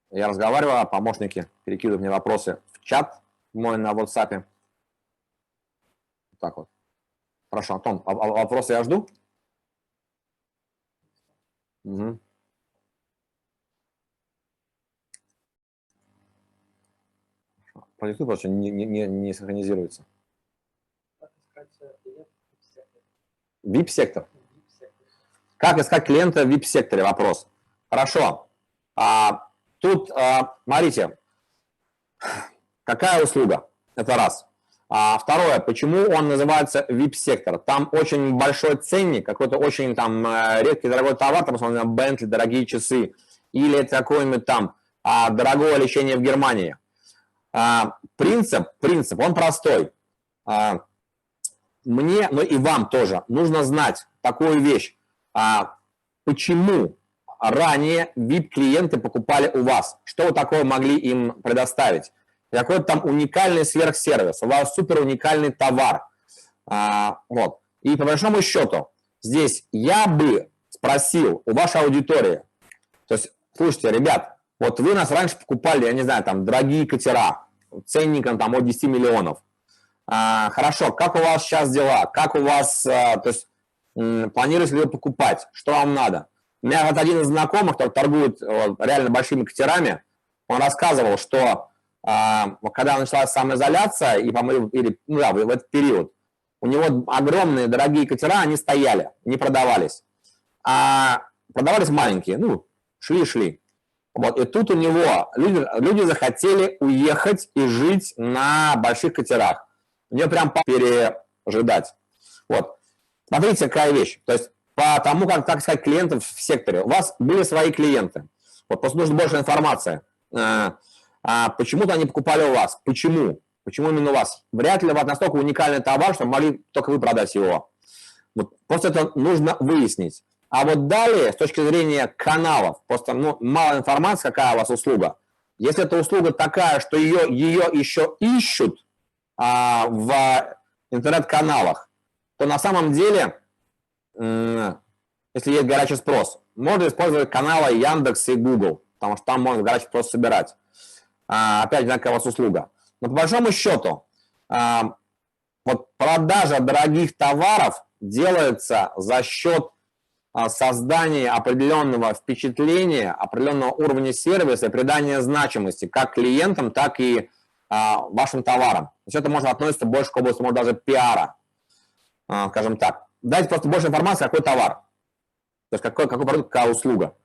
Я разговариваю, а помощники перекидывают мне вопросы в чат мой на WhatsApp. Так вот. Хорошо, Антон, вопросы я жду? Угу. Продиктуй, просто не синхронизируется. VIP-сектор. Как искать клиента в VIP-секторе? Вопрос. Хорошо. Тут, смотрите, какая услуга? Это раз. Второе, почему он называется VIP-сектор? Там очень большой ценник, какой-то очень там редкий дорогой товар, там, условно, Bentley, дорогие часы, или это какое-нибудь там дорогое лечение в Германии. Принцип, он простой. Мне, и вам тоже, нужно знать такую вещь. Почему ранее VIP-клиенты покупали у вас? Что вы такое могли им предоставить? Какой-то там уникальный сверхсервис, у вас супер уникальный товар. Вот. И по большому счету, здесь я бы спросил у вашей аудитории, то есть, слушайте, ребят, вот вы нас раньше покупали, я не знаю, там, дорогие катера, ценником там от 10 миллионов. Хорошо, как у вас сейчас дела? Как у вас, то есть, планируете ли вы покупать? Что вам надо? У меня вот один из знакомых, который торгует реально большими катерами, он рассказывал, что когда началась самоизоляция, в этот период, у него огромные дорогие катера, они стояли, не продавались. А продавались маленькие, шли. Вот, и тут у него люди захотели уехать и жить на больших катерах. У него прям пережидать. Вот. Смотрите, какая вещь. То есть, по тому, как, так сказать, клиентов в секторе. У вас были свои клиенты. Вот, просто нужно больше информации. Почему-то они покупали у вас. Почему? Почему именно у вас? Вряд ли у вас настолько уникальный товар, что могли только вы продать его. Вот, просто это нужно выяснить. А вот далее, с точки зрения каналов, просто мало информации, какая у вас услуга. Если эта услуга такая, что ее еще ищут в интернет-каналах, то на самом деле если есть горячий спрос, можно использовать каналы Яндекс и Google, потому что там можно горячий спрос собирать. Опять одинаковая услуга. Но по большому счету, вот продажа дорогих товаров делается за счет создания определенного впечатления, определенного уровня сервиса и придания значимости как клиентам, так и вашим товарам. То есть это может относиться больше к области, может, даже пиара, скажем так. Дайте просто больше информации, какой товар, то есть какой продукт, какая услуга.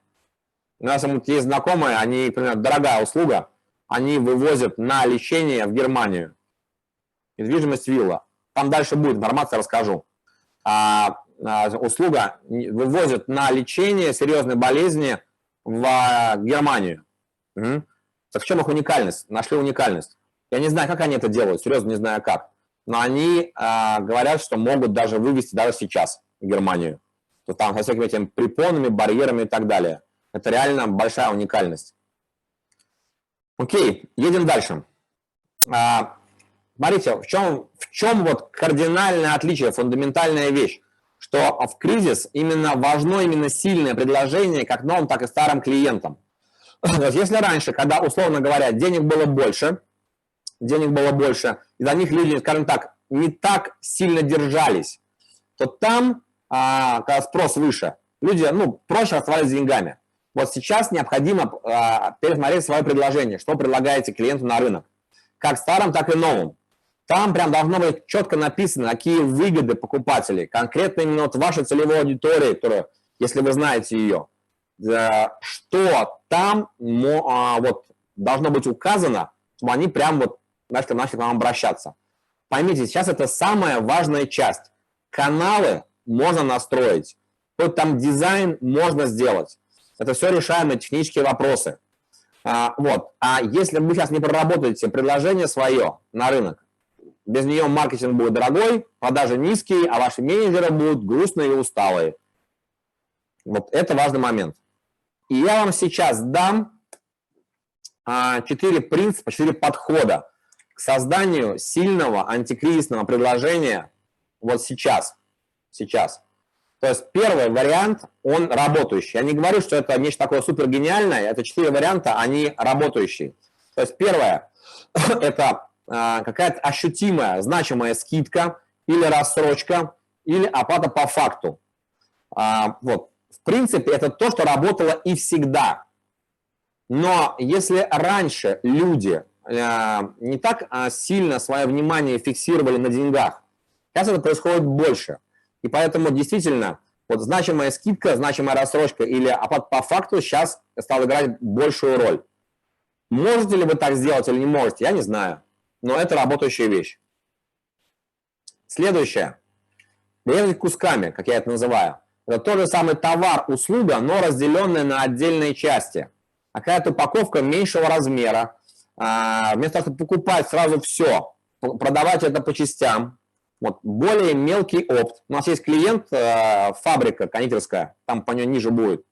У нас есть знакомые, они, например, дорогая услуга, они вывозят на лечение в Германию. Недвижимость вилла. Там дальше будет информация, расскажу. Услуга вывозят на лечение серьезной болезни в Германию. Так в чем их уникальность? Нашли уникальность. Я не знаю, как они это делают, серьезно не знаю как. Но они говорят, что могут даже вывести даже сейчас в Германию. То там со всякими этими препонами, барьерами и так далее. Это реально большая уникальность. Окей, едем дальше. Смотрите, в чем вот кардинальное отличие, фундаментальная вещь, что в кризис именно важно именно сильное предложение как новым, так и старым клиентам. Если раньше, когда, условно говоря, денег было больше, и за них люди, скажем так, не так сильно держались, то там, когда спрос выше, люди, проще расставались с деньгами. Вот сейчас необходимо пересмотреть свое предложение, что предлагаете клиенту на рынок, как старым, так и новым. Там прям должно быть четко написано, какие выгоды покупателей, конкретно именно вот вашей целевой аудитории, которая, если вы знаете ее, что там вот должно быть указано, чтобы они прям вот начали к вам обращаться. Поймите, сейчас это самая важная часть. Каналы можно настроить, какой там дизайн можно сделать. Это все решаемые технические вопросы. Вот. А если вы сейчас не проработаете предложение свое на рынок, без нее маркетинг будет дорогой, продажи низкие, а ваши менеджеры будут грустные и усталые. Вот это важный момент. И я вам сейчас дам 4 принципа, 4 подхода к созданию сильного антикризисного предложения вот сейчас. То есть первый вариант, он работающий. Я не говорю, что это нечто такое супер гениальное, это 4 варианта, они работающие. То есть первое, это какая-то ощутимая, значимая скидка или рассрочка, или оплата по факту. Вот. В принципе, это то, что работало и всегда. Но если раньше люди не так сильно свое внимание фиксировали на деньгах, сейчас это происходит больше. И поэтому действительно вот значимая скидка, значимая рассрочка или оплата по факту сейчас стала играть большую роль. Можете ли вы так сделать или не можете, я не знаю. Но это работающая вещь. Следующее. Резать кусками, как я это называю. Это тот же самый товар, услуга, но разделенная на отдельные части. Какая-то упаковка меньшего размера. Вместо того, чтобы покупать сразу все, продавать это по частям. Вот, более мелкий опт. У нас есть клиент, фабрика кондитерская, там по ней ниже будет.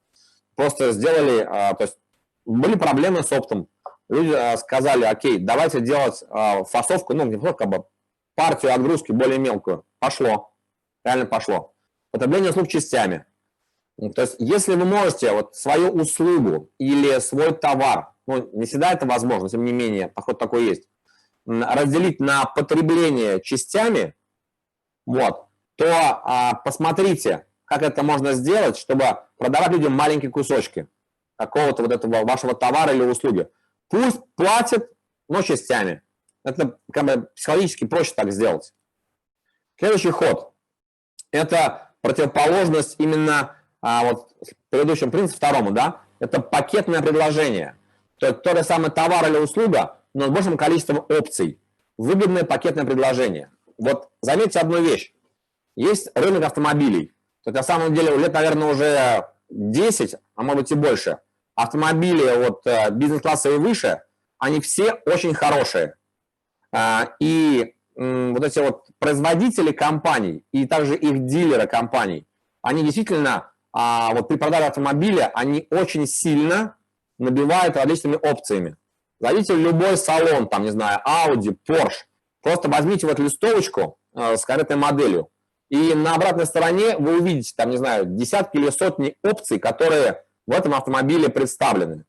Просто сделали, то есть были проблемы с оптом. Люди сказали, окей, давайте делать фасовку, не просто как бы партию отгрузки более мелкую. Пошло. Реально пошло. Потребление услуг частями. То есть, если вы можете вот свою услугу или свой товар, не всегда это возможно, тем не менее, подход такой есть, разделить на потребление частями, вот, то посмотрите, как это можно сделать, чтобы продавать людям маленькие кусочки какого-то вот этого вашего товара или услуги. Пусть платят, но частями. Это как бы психологически проще так сделать. Следующий ход. Это противоположность именно вот предыдущему принципу, второму, да? Это пакетное предложение. То есть тот же самый товар или услуга, но с большим количеством опций. Выгодное пакетное предложение. Вот заметьте одну вещь. Есть рынок автомобилей. То есть на самом деле лет, наверное, уже 10, а может быть и больше. Автомобили вот бизнес-класса и выше, они все очень хорошие. И вот эти вот производители компаний и также их дилеры компаний, они действительно вот при продаже автомобиля, они очень сильно набивают различными опциями. Зайдите в любой салон, там, не знаю, Audi, Porsche, просто возьмите вот листовочку с конкретной моделью. И на обратной стороне вы увидите, там, не знаю, десятки или сотни опций, которые в этом автомобиле представлены.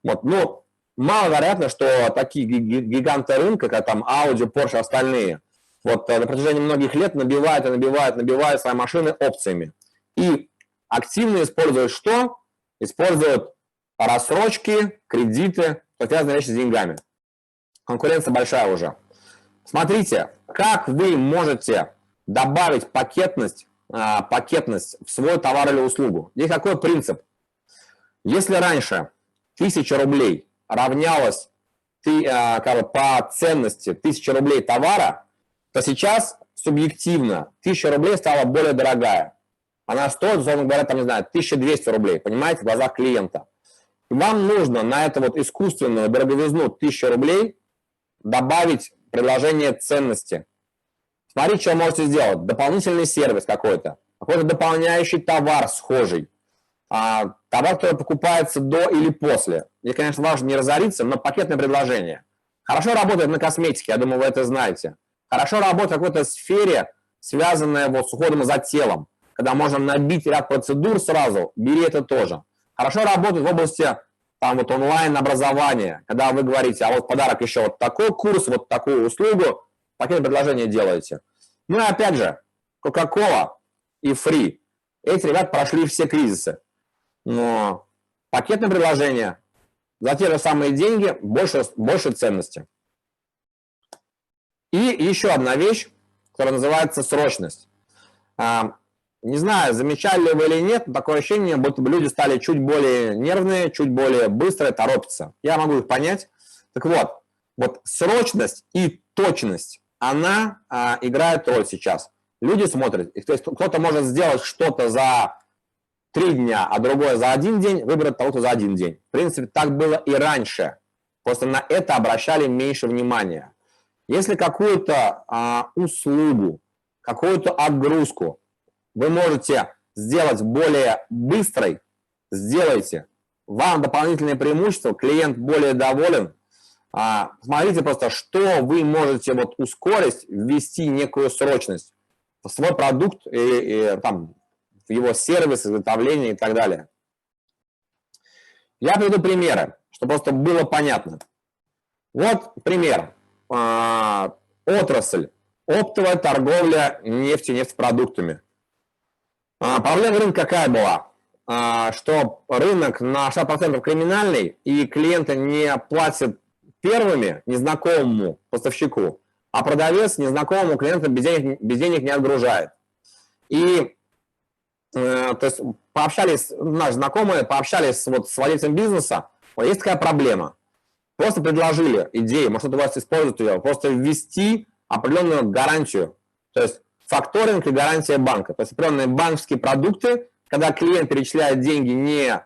Вот, ну, маловероятно, что такие гиганты рынка, как там Audi, Porsche, остальные, вот на протяжении многих лет набивают свои машины опциями. И активно используют что? Используют рассрочки, кредиты, связанные вещи с деньгами. Конкуренция большая уже. Смотрите, как вы можете добавить пакетность в свой товар или услугу. Здесь какой принцип? Если раньше 1000 рублей равнялось по ценности 1000 рублей товара, то сейчас субъективно 1000 рублей стала более дорогая. Она стоит, условно говоря, там, не знаю, 1200 рублей, понимаете, в глазах клиента. И вам нужно на эту вот искусственную дороговизну 1000 рублей добавить предложение ценности. Смотрите, что вы можете сделать. Дополнительный сервис какой-то дополняющий товар схожий. Товар, который покупается до или после. Здесь, конечно, важно не разориться, но пакетное предложение. Хорошо работает на косметике, я думаю, вы это знаете. Хорошо работает в какой-то сфере, связанной вот с уходом за телом, когда можно набить ряд процедур сразу, бери это тоже. Хорошо работает в области там, вот, онлайн-образования, когда вы говорите, а вот подарок еще вот такой курс, вот такую услугу, пакетное предложение делаете. Ну и опять же, Coca-Cola и Free. Эти ребята прошли все кризисы. Но пакетное предложение за те же самые деньги больше ценности. И еще одна вещь, которая называется срочность. Не знаю, замечали ли вы или нет, но такое ощущение, будто бы люди стали чуть более нервные, чуть более быстрые, торопятся. Я могу их понять. Так вот срочность и точность, она играет роль сейчас. Люди смотрят, то есть кто-то может сделать что-то за 3 дня, а другое за 1 день, выбрать того-то за 1 день. В принципе, так было и раньше. Просто на это обращали меньше внимания. Если какую-то услугу, какую-то отгрузку вы можете сделать более быстрой, сделайте. Вам дополнительное преимущество, клиент более доволен. Смотрите просто, что вы можете вот ускорить, ввести некую срочность в свой продукт, там, в его сервис, изготовление и так далее. Я приведу примеры, чтобы просто было понятно. Вот пример. Отрасль. Оптовая торговля нефтепродуктами. Проблема рынка какая была? Что рынок на 60% криминальный, и клиенты не платят первыми незнакомому поставщику, а продавец незнакомому клиенту без денег не отгружает. И то есть пообщались, наши знакомые пообщались с владельцем бизнеса, вот есть такая проблема. Просто предложили идею, может, у вас используют ее, просто ввести определенную гарантию. То есть факторинг и гарантия банка. То есть определенные банковские продукты, когда клиент перечисляет деньги не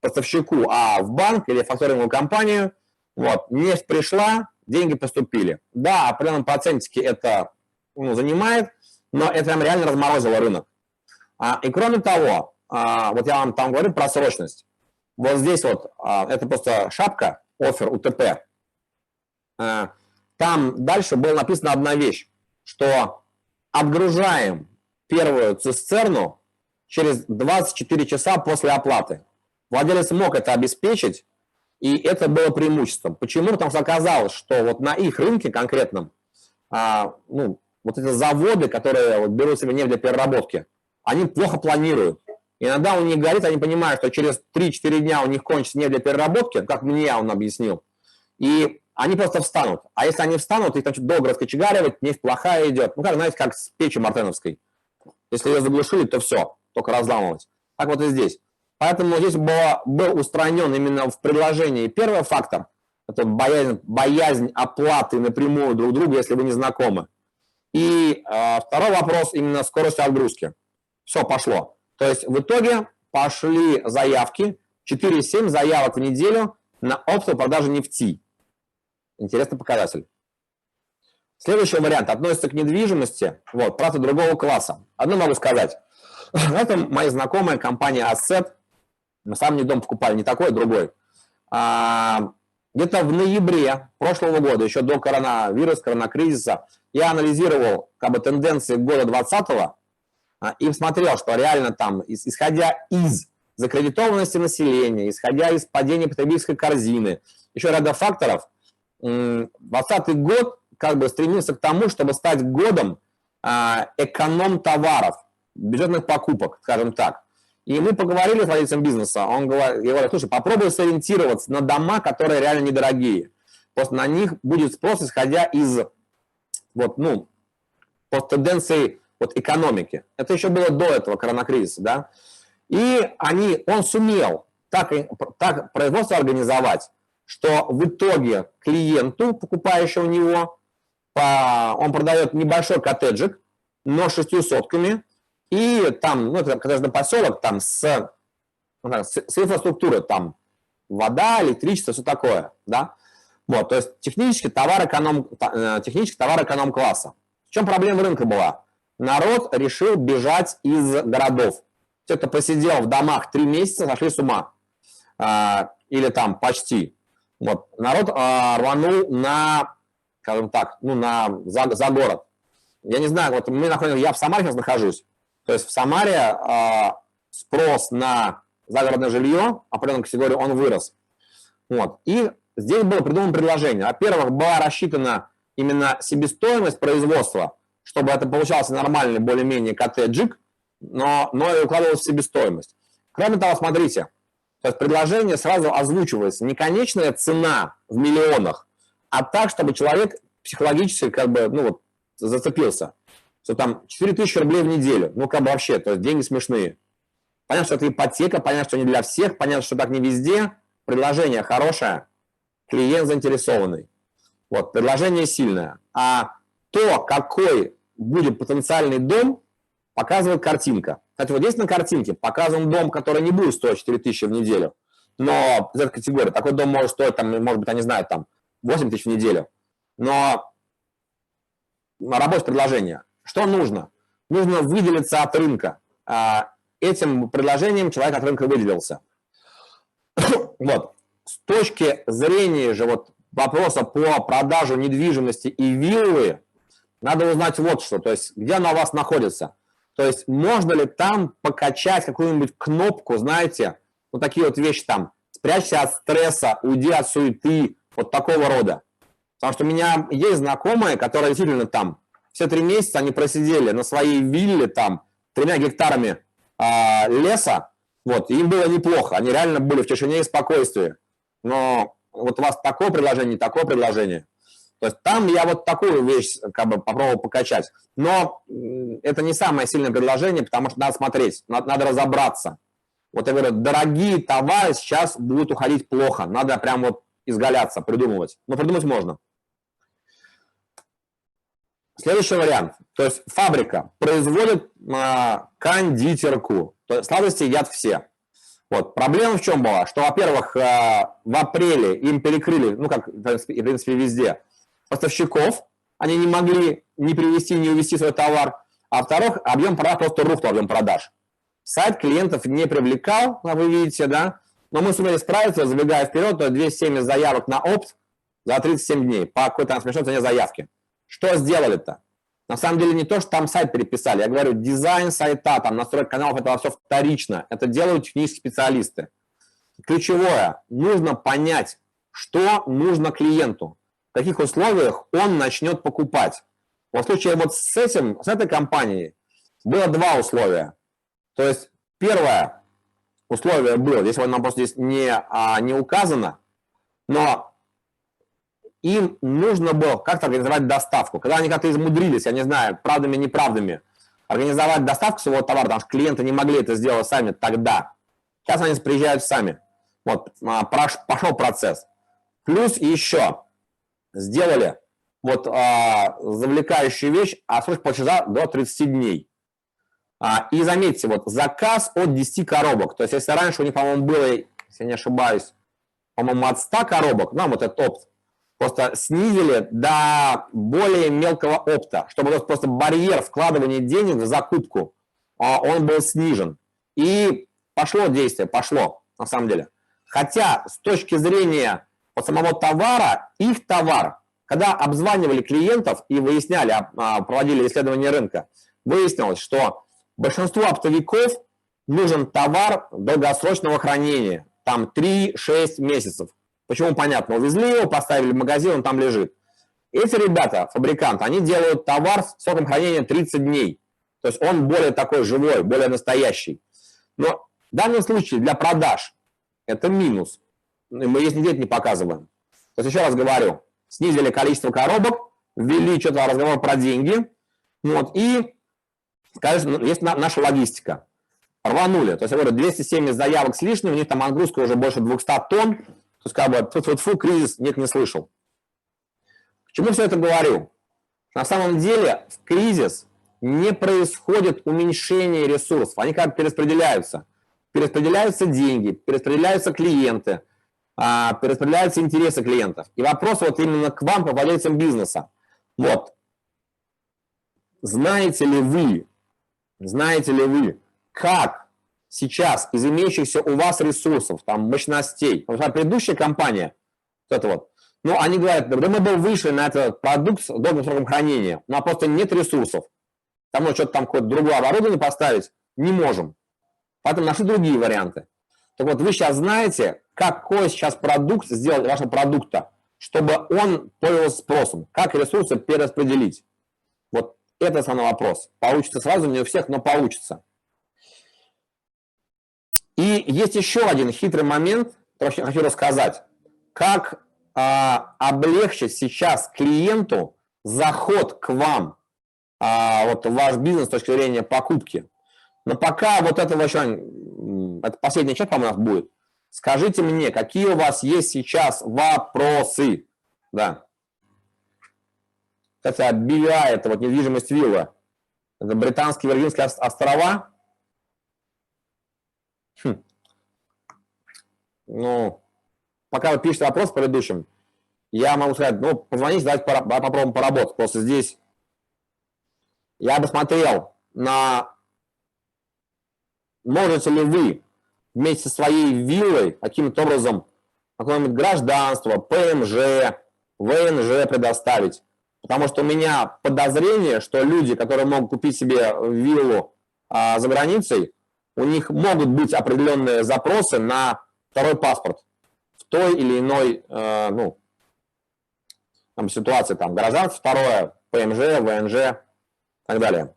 поставщику, а в банк или факторинговую компанию, вот, нефть пришла, деньги поступили. Да, определенном процентике это занимает, но это прям реально разморозило рынок. И кроме того, вот я вам там говорю про срочность. Вот здесь вот, это просто шапка, оффер, УТП. Там дальше была написана одна вещь, что отгружаем первую цистерну через 24 часа после оплаты. Владелец мог это обеспечить, и это было преимуществом. Почему? Потому что оказалось, что вот на их рынке конкретном, вот эти заводы, которые вот берут себе нефть для переработки, они плохо планируют. Иногда у них горит, они понимают, что через 3-4 дня у них кончится нефть для переработки, как мне он объяснил, и они просто встанут. А если они встанут, их там что-то долго раскочегаривать, нефть плохая идет. Ну, как, знаете, как с печью мартеновской. Если ее заглушили, то все, только разламывать. Так вот и здесь. Поэтому здесь был устранен именно в предложении первый фактор, это боязнь оплаты напрямую друг друга, если вы не знакомы. И второй вопрос именно скоростью отгрузки. Все, пошло. То есть в итоге пошли заявки, 4-7 заявок в неделю на оптовую продажу нефти. Интересный показатель. Следующий вариант относится к недвижимости, вот, правда, другого класса. Одно могу сказать. Это мои знакомые, компания Asset. Мы сам не дом покупали, не такой, а другой. Где-то в ноябре прошлого года, еще до коронавируса, коронакризиса, я анализировал тенденции года 2020 и смотрел, что реально там, исходя из закредитованности населения, исходя из падения потребительской корзины, еще ряда факторов, 2020 год как бы стремился к тому, чтобы стать годом эконом-товаров, бюджетных покупок, скажем так. И мы поговорили с владельцем бизнеса, он говорит, слушай, попробуй сориентироваться на дома, которые реально недорогие. Просто на них будет спрос, исходя из вот, ну, тенденций вот, экономики. Это еще было до этого коронакризиса, да. И он сумел так производство организовать, что в итоге клиенту, покупающему у него, он продает небольшой коттеджик, но 6 сотками, и там, ну, это коттеджный поселок, там с инфраструктурой, там вода, электричество, все такое, да. Вот, то есть технически товар эконом-класса. В чем проблема рынка была? Народ решил бежать из городов. Те, кто посидел в домах 3 месяца, сошли с ума. Или там почти. Вот. Народ рванул на, скажем так, ну, за город. Я не знаю, вот я в Самаре сейчас нахожусь. То есть в Самаре спрос на загородное жилье, определенной категории, он вырос. Вот. И здесь было придумано предложение. Во-первых, была рассчитана именно себестоимость производства, чтобы это получался нормальный более-менее коттеджик, но и укладывалось в себестоимость. Кроме того, смотрите, то есть предложение сразу озвучивается не конечная цена в миллионах, а так, чтобы человек психологически как бы, ну вот, зацепился. Что там 4000 рублей в неделю, ну как бы вообще, то есть деньги смешные. Понятно, что это ипотека, понятно, что не для всех, понятно, что так не везде. Предложение хорошее, клиент заинтересованный. Вот, предложение сильное. А то, какой будет потенциальный дом, показывает картинка. Кстати, вот здесь на картинке показан дом, который не будет стоить 4000 в неделю, но из этой категории. Такой дом может стоить, там, может быть, я не знаю, там 8000 в неделю. Но рабочее предложение. Что нужно? Нужно выделиться от рынка. Этим предложением человек от рынка выделился. Вот. С точки зрения же вот вопроса по продаже недвижимости и виллы, надо узнать вот что. То есть, где она у вас находится. То есть, можно ли там покачать какую-нибудь кнопку, знаете, вот такие вот вещи там, спрячься от стресса, уйди от суеты, вот такого рода. Потому что у меня есть знакомые, которые действительно там все 3 месяца они просидели на своей вилле там 3 гектарами леса, вот, и им было неплохо, они реально были в тишине и спокойствии. Но вот у вас такое предложение, такое предложение. То есть там я вот такую вещь как бы попробовал покачать. Но это не самое сильное предложение, потому что надо смотреть, надо разобраться. Вот я говорю, дорогие товары сейчас будут уходить плохо. Надо прям вот изгаляться, придумывать. Но придумать можно. Следующий вариант. То есть фабрика производит кондитерку. То есть сладости едят все. Вот. Проблема в чем была? Что, во-первых, в апреле им перекрыли, ну как, в принципе, везде, поставщиков. Они не могли ни привезти, ни увезти свой товар. А во-вторых, объем продаж просто рухнул, объем продаж. Сайт клиентов не привлекал, как вы видите, да. Но мы сумели справиться, забегая вперед, то 270 заявок на опт за 37 дней по какой-то смешной цене заявки. Что сделали-то? На самом деле не то, что там сайт переписали. Я говорю, дизайн сайта, там настройка каналов, это все вторично. Это делают технические специалисты. Ключевое, нужно понять, что нужно клиенту, в каких условиях он начнет покупать. В случае вот с этой компанией было 2 условия. То есть первое условие было, здесь нам просто здесь не указано, но им нужно было как-то организовать доставку. Когда они как-то измудрились, я не знаю, правдами, неправдами, организовать доставку своего товара, потому что клиенты не могли это сделать сами тогда. Сейчас они приезжают сами. Вот, пошел процесс. Плюс еще сделали вот завлекающую вещь, срок платежа до 30 дней. И заметьте, вот заказ от 10 коробок. То есть, если раньше у них, по-моему, было, если не ошибаюсь, по-моему, от 100 коробок, ну, вот этот опт, просто снизили до более мелкого опта, чтобы просто барьер вкладывания денег в закупку, он был снижен. И пошло действие, пошло, на самом деле. Хотя с точки зрения вот самого товара, их товар, когда обзванивали клиентов и выясняли, проводили исследование рынка, выяснилось, что Большинству оптовиков нужен товар долгосрочного хранения, там 3-6 месяцев. Почему? Понятно, увезли его, поставили в магазин, он там лежит. Эти ребята, фабриканты, они делают товар с сроком хранения 30 дней. То есть он более такой живой, более настоящий. Но в данном случае для продаж это минус. Мы если здесь не показываем. То есть еще раз говорю, снизили количество коробок, ввели что-то разговор про деньги, вот, и скажем, есть наша логистика. Рванули. То есть, я говорю, 270 заявок с лишним, у них там отгрузка уже больше 200 тонн. То есть, как бы, кризис нет, не слышал. К чему все это говорю? На самом деле, в кризис не происходит уменьшение ресурсов. Они как перераспределяются. Перераспределяются деньги, перераспределяются клиенты, перераспределяются интересы клиентов. И вопрос вот именно к вам, как владельцам бизнеса. Вот. Знаете ли вы, как сейчас из имеющихся у вас ресурсов, там, мощностей, потому что предыдущая компания, вот это вот, ну, они говорят, да мы бы вышли на этот продукт с долгим сроком хранения, но просто нет ресурсов. Там, ну, что-то там какое-то другое оборудование поставить не можем. Поэтому нашли другие варианты. Так вот, вы сейчас знаете, какой сейчас продукт сделать вашего продукта, чтобы он пользовался спросом, как ресурсы перераспределить. Вот это основной вопрос. Получится сразу, не у всех, но получится. И есть еще один хитрый момент, который я хочу рассказать. Как облегчить сейчас клиенту заход к вам, вот в ваш бизнес с точки зрения покупки. Но пока вот этого еще, это последняя часть, по-моему, у нас будет. Скажите мне, какие у вас есть сейчас вопросы? Да. Кстати, BVI, это вот недвижимость вилла. Это британские Виргинские острова. Ну, пока вы пишете вопрос в предыдущем, я могу сказать, ну, позвоните, давайте попробуем поработать. Просто здесь я бы смотрел на, можете ли вы вместе со своей виллой каким-то образом какое-нибудь гражданство, ПМЖ, ВНЖ предоставить. Потому что у меня подозрение, что люди, которые могут купить себе виллу за границей, у них могут быть определенные запросы на второй паспорт в той или иной там, ситуации. Там, гражданство второе, ПМЖ, ВНЖ и так далее.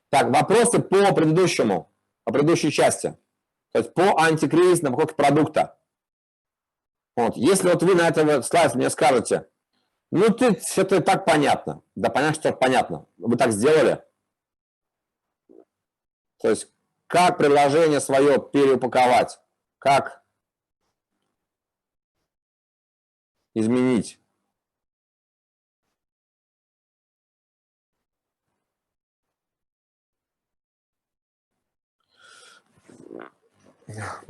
Так, вопросы по предыдущей части. То есть по антикризисной покупке продукта. Вот. Если вот вы на этом слайде мне скажете, ну, это и так понятно. Да, понятно, что понятно. Вы так сделали. То есть, как предложение свое переупаковать, как изменить.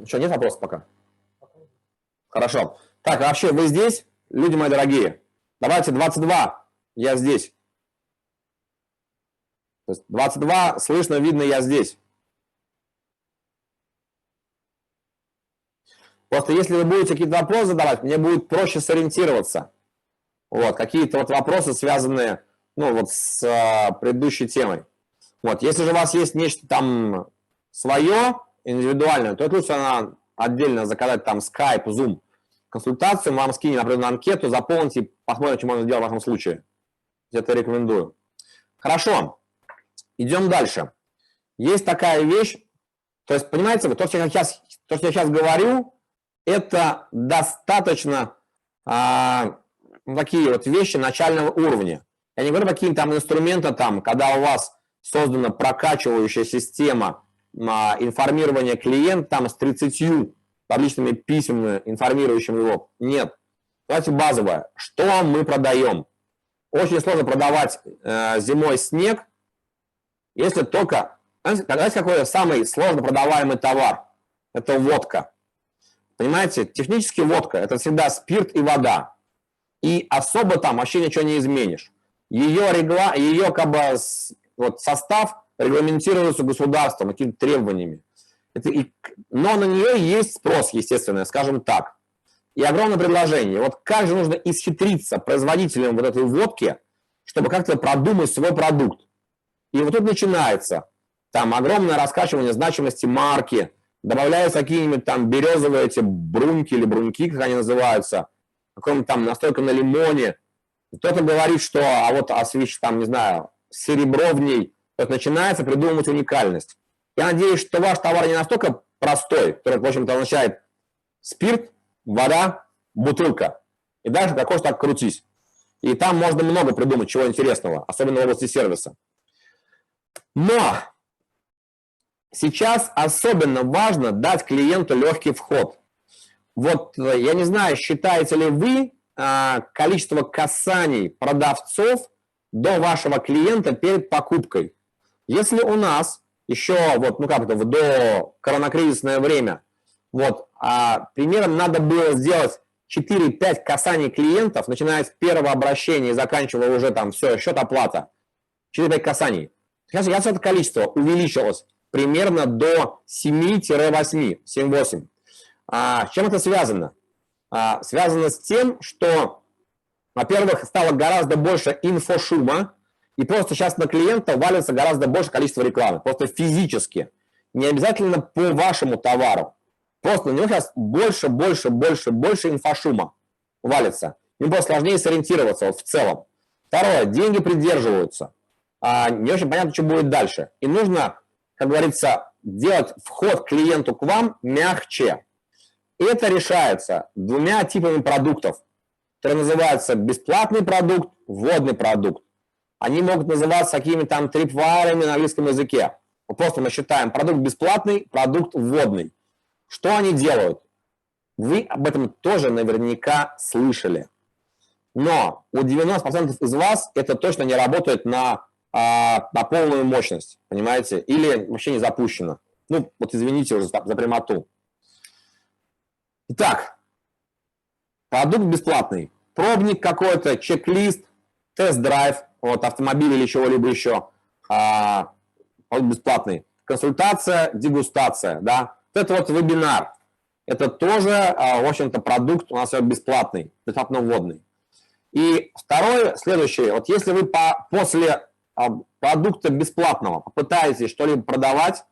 Что, нет вопросов пока? Хорошо. Так, вообще, вы здесь, люди мои дорогие? Давайте 22, я здесь. То есть 22, слышно, видно, я здесь. Просто если вы будете какие-то вопросы задавать, мне будет проще сориентироваться. Вот, какие-то вот вопросы, связанные, ну, вот с предыдущей темой. Вот, если же у вас есть нечто там свое, индивидуальное, то это лучше отдельно заказать там Skype, Zoom консультацию, мы вам скинем определенную анкету, заполните, посмотрим, что можно сделать в вашем случае. Это рекомендую. Хорошо, идем дальше. Есть такая вещь, то есть, понимаете, то, что я сейчас говорю, это достаточно такие вот вещи начального уровня. Я не говорю какие-то там инструменты, там, когда у вас создана прокачивающая система информирования клиента там, с 30 публичными письмами, информирующими его. Нет. Давайте базовое. Что мы продаем? Очень сложно продавать зимой снег, если только... Знаете, какой самый сложно продаваемый товар? Это водка. Понимаете, технически водка – это всегда спирт и вода. И особо там вообще ничего не изменишь. Ее как бы, вот, состав регламентируется государством, какими-то требованиями. Но на нее есть спрос, естественно, скажем так. И огромное предложение. Вот как же нужно исхитриться производителям вот этой водки, чтобы как-то продумать свой продукт. И вот тут начинается. там огромное раскачивание значимости марки, добавляются какие-нибудь там березовые эти бруньки или бруньки, как они называются, какой-нибудь там настойка на лимоне. Кто-то говорит, что там, не знаю, серебро в ней. То есть начинается придумывать уникальность. Я надеюсь, что ваш товар не настолько простой, который, в общем-то, означает спирт, вода, бутылка. И дальше как хочешь так крутись. И там можно много придумать чего интересного, особенно в области сервиса. Но сейчас особенно важно дать клиенту легкий вход. Вот я не знаю, считаете ли вы количество касаний продавцов до вашего клиента перед покупкой. Если у нас еще в до коронакризисное время примерно надо было сделать 4-5 касаний клиентов, начиная с первого обращения и заканчивая уже там все, счет, оплата. 4-5 касаний. Сейчас это количество увеличилось примерно до 7-8, 7-8. С чем это связано? Связано с тем, что, во-первых, стало гораздо больше инфошума, и просто сейчас на клиента валится гораздо больше количество рекламы, просто физически. Не обязательно по вашему товару. Просто на него сейчас больше инфошума валится. Им просто сложнее сориентироваться в целом. Второе, деньги придерживаются. Не очень понятно, что будет дальше. И нужно, как говорится, делать вход клиенту к вам мягче. Это решается двумя типами продуктов, которые называются бесплатный продукт, вводный продукт. Они могут называться какими-то там трипвайерами на английском языке. Просто мы считаем продукт бесплатный, продукт вводный. Что они делают? Вы об этом тоже наверняка слышали. Но у 90% из вас это точно не работает на полную мощность, понимаете? Или вообще не запущено. Извините уже за прямоту. Итак, продукт бесплатный. Пробник какой-то, чек-лист, тест-драйв, автомобиль или чего-либо еще. Продукт бесплатный. Консультация, дегустация, да. Это вебинар. Это тоже, в общем-то, продукт у нас бесплатный, бесплатно вводный. И второе, следующее. Если вы после продукта бесплатного попытаетесь что-либо продавать,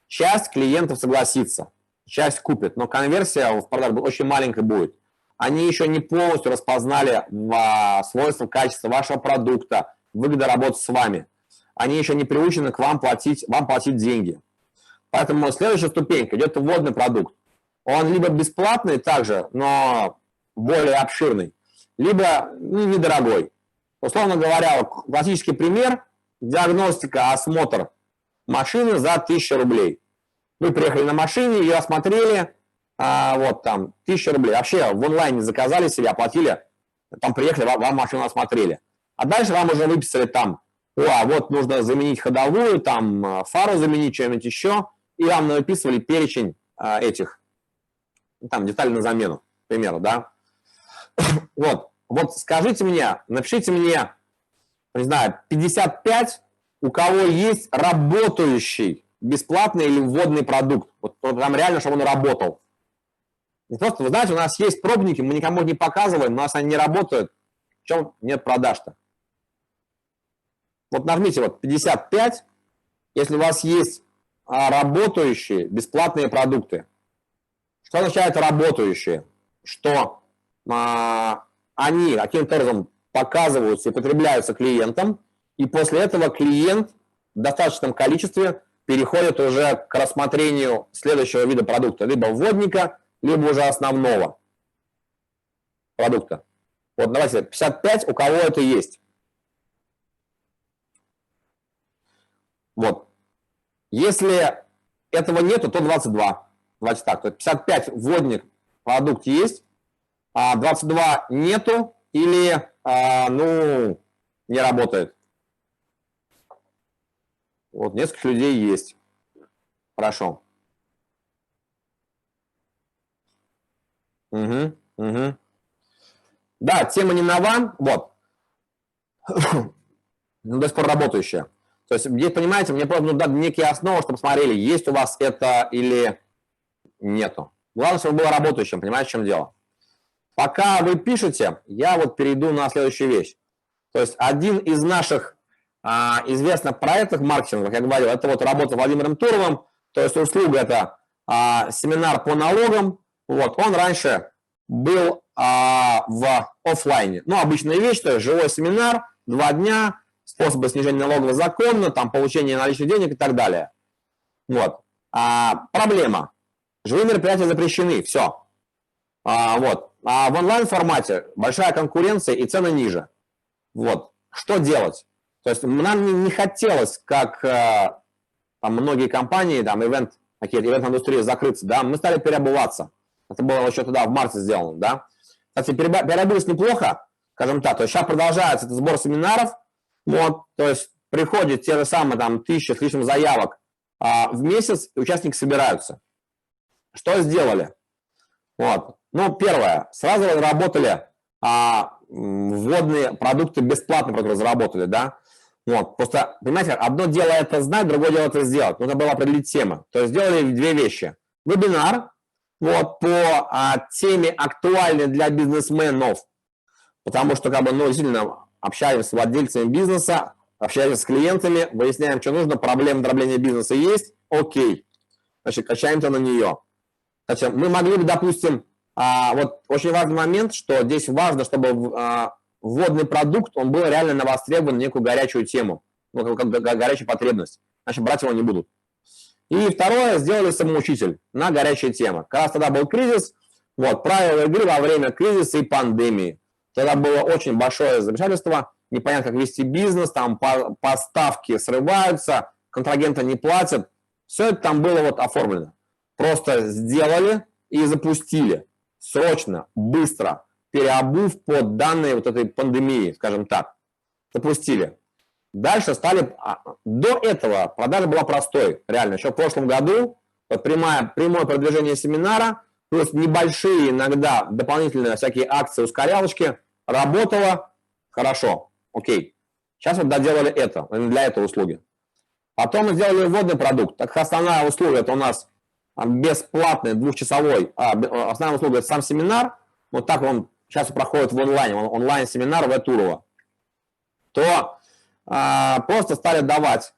часть клиентов согласится, часть купит, но конверсия в продаже очень маленькая будет. Они еще не полностью распознали свойства, качества вашего продукта, выгода работы с вами. Они еще не приучены к вам платить деньги. Поэтому следующая ступенька идет вводный продукт. Он либо бесплатный также, но более обширный, либо недорогой. Условно говоря, классический пример – диагностика, осмотр машины за 1000 рублей. Вы приехали на машине, ее осмотрели, 1000 рублей. Вообще в онлайне заказали себе, оплатили, там приехали, вам машину осмотрели. А дальше вам уже выписали нужно заменить ходовую, фару заменить, что-нибудь еще, и вам написывали перечень этих, деталей на замену, к примеру, да. Скажите мне, напишите мне, не знаю, 55, у кого есть работающий бесплатный или вводный продукт. Там реально, чтобы он работал. Не просто, вы знаете, у нас есть пробники, мы никому не показываем, у нас они не работают. В чем нет продаж-то? Нажмите 55, если у вас есть работающие бесплатные продукты. Что означает работающие? Что они каким-то образом показываются и потребляются клиентам, и после этого клиент в достаточном количестве переходит уже к рассмотрению следующего вида продукта, либо вводника, либо уже основного продукта. Давайте 55, у кого это есть. Если этого нету, то 22. Давайте так, то 55 вводник продукт есть, а 22 нету или не работает. Несколько людей есть. Хорошо. Угу. Да, тема не нова, но до сих пор работающая. То есть, здесь, понимаете, мне просто дать некие основы, чтобы посмотрели, есть у вас это или нету. Главное, чтобы было работающим, понимаете, в чем дело. Пока вы пишете, я перейду на следующую вещь. То есть, один из наших известно в проектах маркетинга, как я говорил, это вот работа с Владимиром Туровым, то есть услуга это семинар по налогам. Вот, он раньше был в офлайне. Ну, обычная вещь, то есть живой семинар, 2 дня, способы снижения налогового закона, там, получение наличных денег и так далее. Вот. Проблема. Живые мероприятия запрещены, все. Вот. А в онлайн-формате большая конкуренция и цены ниже. Вот. Что делать? То есть нам не хотелось, как там, многие компании, там, ивент-индустрии закрыться, да, мы стали переобуваться. Это было еще тогда в марте сделано, да. Кстати, переобулись неплохо, скажем так. То есть сейчас продолжается этот сбор семинаров, вот, то есть приходит те же самые там 1000 с лишним заявок в месяц, и участники собираются. Что сделали? Вот. Ну, первое, сразу разработали вводные продукты бесплатно, которые разработали, да. Вот. Просто, понимаете, одно дело это знать, другое дело это сделать. Нужно было определить тему. То есть сделали 2 вещи. Вебинар вот, по теме актуальной для бизнесменов, потому что, как бы, ну, действительно, общаемся с владельцами бизнеса, общаемся с клиентами, выясняем, что нужно, проблема дробления бизнеса есть, окей, значит, качаемся на нее. Значит, мы могли бы, допустим, вот очень важный момент, что здесь важно, чтобы вводный продукт, он был реально навостребован некую горячую тему, ну, как горячую потребность, значит, брать его не будут. И второе, сделали самоучитель на горячие темы. Как раз тогда был кризис, вот, правила игры во время кризиса и пандемии. Тогда было очень большое замешательство, непонятно, как вести бизнес, там поставки срываются, контрагенты не платят. Все это там было вот оформлено. Просто сделали и запустили. Срочно, быстро, переобув под данные вот этой пандемии, скажем так. Запустили. Дальше стали... До этого продажа была простой, реально. Еще в прошлом году вот прямое продвижение семинара, плюс небольшие иногда дополнительные всякие акции, ускорялочки, работало хорошо, окей. Сейчас вот доделали это, для этой услуги. Потом мы сделали вводный продукт. Так как основная услуга это у нас бесплатный, 2-часовой, основная услуга это сам семинар, вот так он сейчас проходит в онлайне, онлайн-семинар в Турова, то просто стали давать,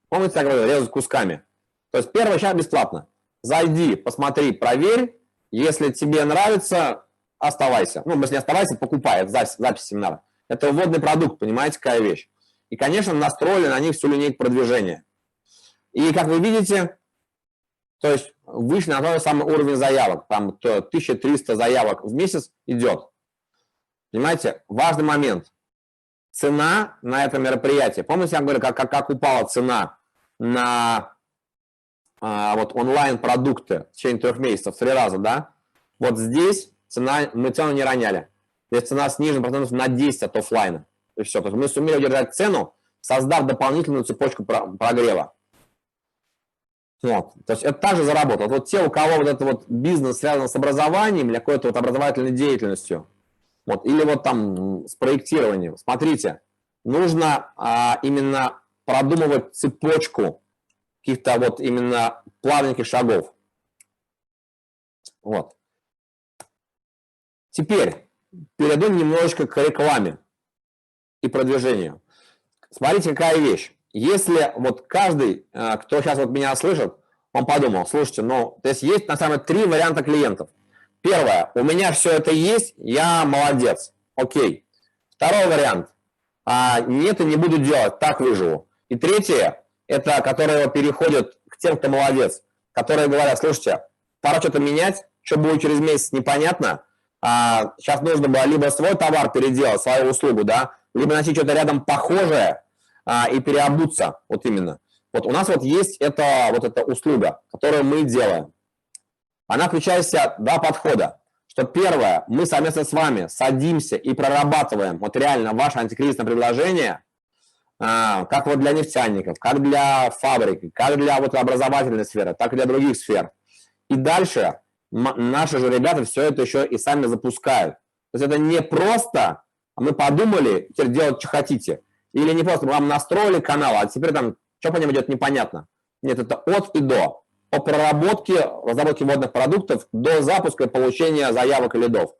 помните, я говорил, резать кусками. То есть первое, сейчас бесплатно. Зайди, посмотри, проверь, если тебе нравится, оставайся. Ну, если не оставайся, покупай, это запись семинара. Это вводный продукт, понимаете, какая вещь. И, конечно, настроили на них всю линейку продвижения. И, как вы видите, то есть вышли на тот же самый уровень заявок, там 1300 заявок в месяц идет. Понимаете, важный момент. Цена на это мероприятие. Помните, я говорю, как упала цена на вот онлайн-продукты в течение 3 месяцев, 3 раза, да? Вот здесь мы цену не роняли. Здесь цена снижена процентов на 10 от офлайна. И все. То есть мы сумели удержать цену, создав дополнительную цепочку прогрева. Вот. То есть это также заработало. Вот те, у кого вот этот вот бизнес связан с образованием или какой-то вот образовательной деятельностью, вот, или вот там с проектированием, смотрите, нужно именно продумывать цепочку каких-то вот именно плавненьких шагов. Вот. Теперь перейдем немножечко к рекламе и продвижению. Смотрите, какая вещь. Если вот каждый, кто сейчас вот меня слышит, он подумал, слушайте, ну, то есть есть на самом деле 3 варианта клиентов. Первое, у меня все это есть, я молодец, окей. Второй вариант, нет и не буду делать, так выживу. И третье, это которые переходят к тем, кто молодец, которые говорят, слушайте, пора что-то менять, что будет через месяц, непонятно. Сейчас нужно было либо свой товар переделать, свою услугу, да, либо найти что-то рядом похожее и переобуться, вот именно. Вот у нас вот есть эта услуга, которую мы делаем. Она включает в себя 2 подхода. Что первое, мы совместно с вами садимся и прорабатываем вот реально ваше антикризисное предложение, как вот для нефтяников, как для фабрики, как для вот образовательной сферы, так и для других сфер. И дальше наши же ребята все это еще и сами запускают. То есть это не просто мы подумали, теперь делать, что хотите. Или не просто вам настроили канал, а теперь там, что по ним идет, непонятно. Нет, это от и до. По проработке, разработке вводных продуктов до запуска и получения заявок и лидов.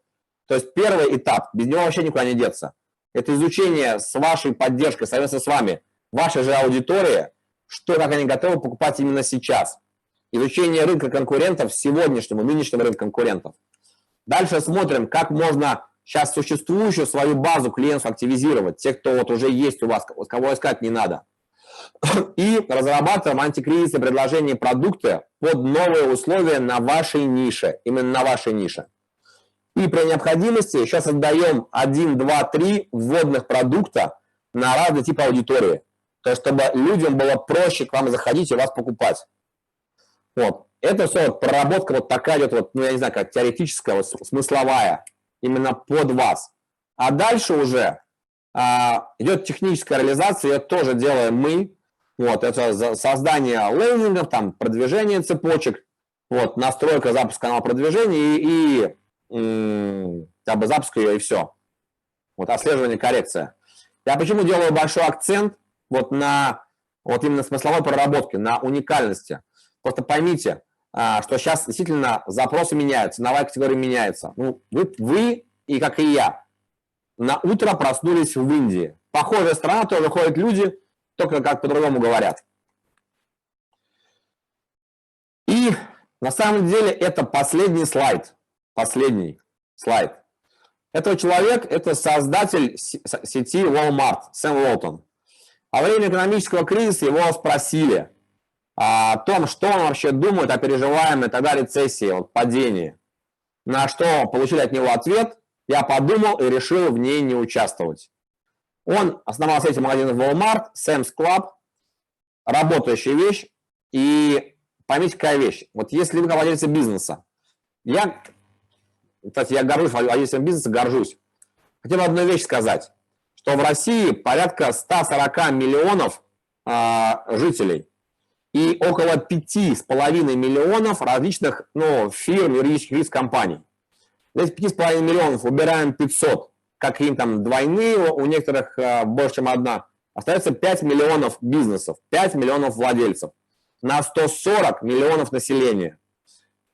То есть первый этап, без него вообще никуда не деться. Это изучение с вашей поддержкой, совместно с вами, вашей же аудитории, что, как они готовы покупать именно сейчас. Изучение рынка конкурентов, сегодняшнего, нынешнего рынка конкурентов. Дальше смотрим, как можно сейчас существующую свою базу клиентов активизировать, те, кто вот уже есть у вас, кого искать не надо. И разрабатываем антикризисные предложения и продукты под новые условия на вашей нише, именно на вашей нише. И при необходимости еще создаем 1, 2, 3 вводных продукта на разный тип аудитории. То есть, чтобы людям было проще к вам заходить и вас покупать. Вот. Это все вот проработка вот такая идет, вот, ну я не знаю, как теоретическая, вот, смысловая, именно под вас. А дальше уже идет техническая реализация, ее тоже делаем мы. Вот, это создание лендингов, там, продвижение цепочек, вот, настройка запуска канала продвижения и как бы запуск ее и все. Вот, отслеживание, коррекция. Я почему делаю большой акцент вот на вот именно смысловой проработке, на уникальности. Просто поймите, что сейчас действительно запросы меняются, ценовая категория меняется. Ну, вы и как и я на утро проснулись в Индии. Похожая страна, тоже ходят люди, только как по-другому говорят. И на самом деле это последний слайд. Последний слайд. Этот человек – это создатель сети Walmart, Сэм Уолтон. Во время экономического кризиса его спросили о том, что он вообще думает о переживаемой тогда рецессии, вот, падении. На что получили от него ответ: я подумал и решил в ней не участвовать. Он основал сеть магазинов Walmart, Sam's Club, работающая вещь. И поймите, какая вещь. Вот если вы владелец бизнеса, кстати, я горжусь владельцем бизнеса, горжусь. Хотел бы одну вещь сказать, что в России порядка 140 миллионов жителей и около 5,5 миллионов различных фирм, юридических лиц, компаний. Из 5,5 миллионов убираем 500, как им там двойные, у некоторых больше, чем одна. Остается 5 миллионов бизнесов, 5 миллионов владельцев на 140 миллионов населения.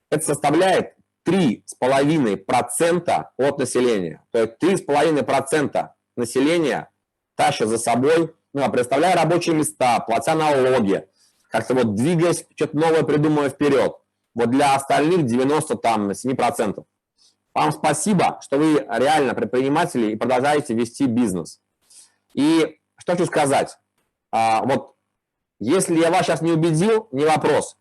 Это составляет 3,5% от населения. То есть 3,5% населения тащат за собой, представляя рабочие места, платя налоги, как-то вот двигаясь, что-то новое придумывая вперед. Вот для остальных 97%. Вам спасибо, что вы реально предприниматели и продолжаете вести бизнес. И что хочу сказать. Вот если я вас сейчас не убедил, не вопрос.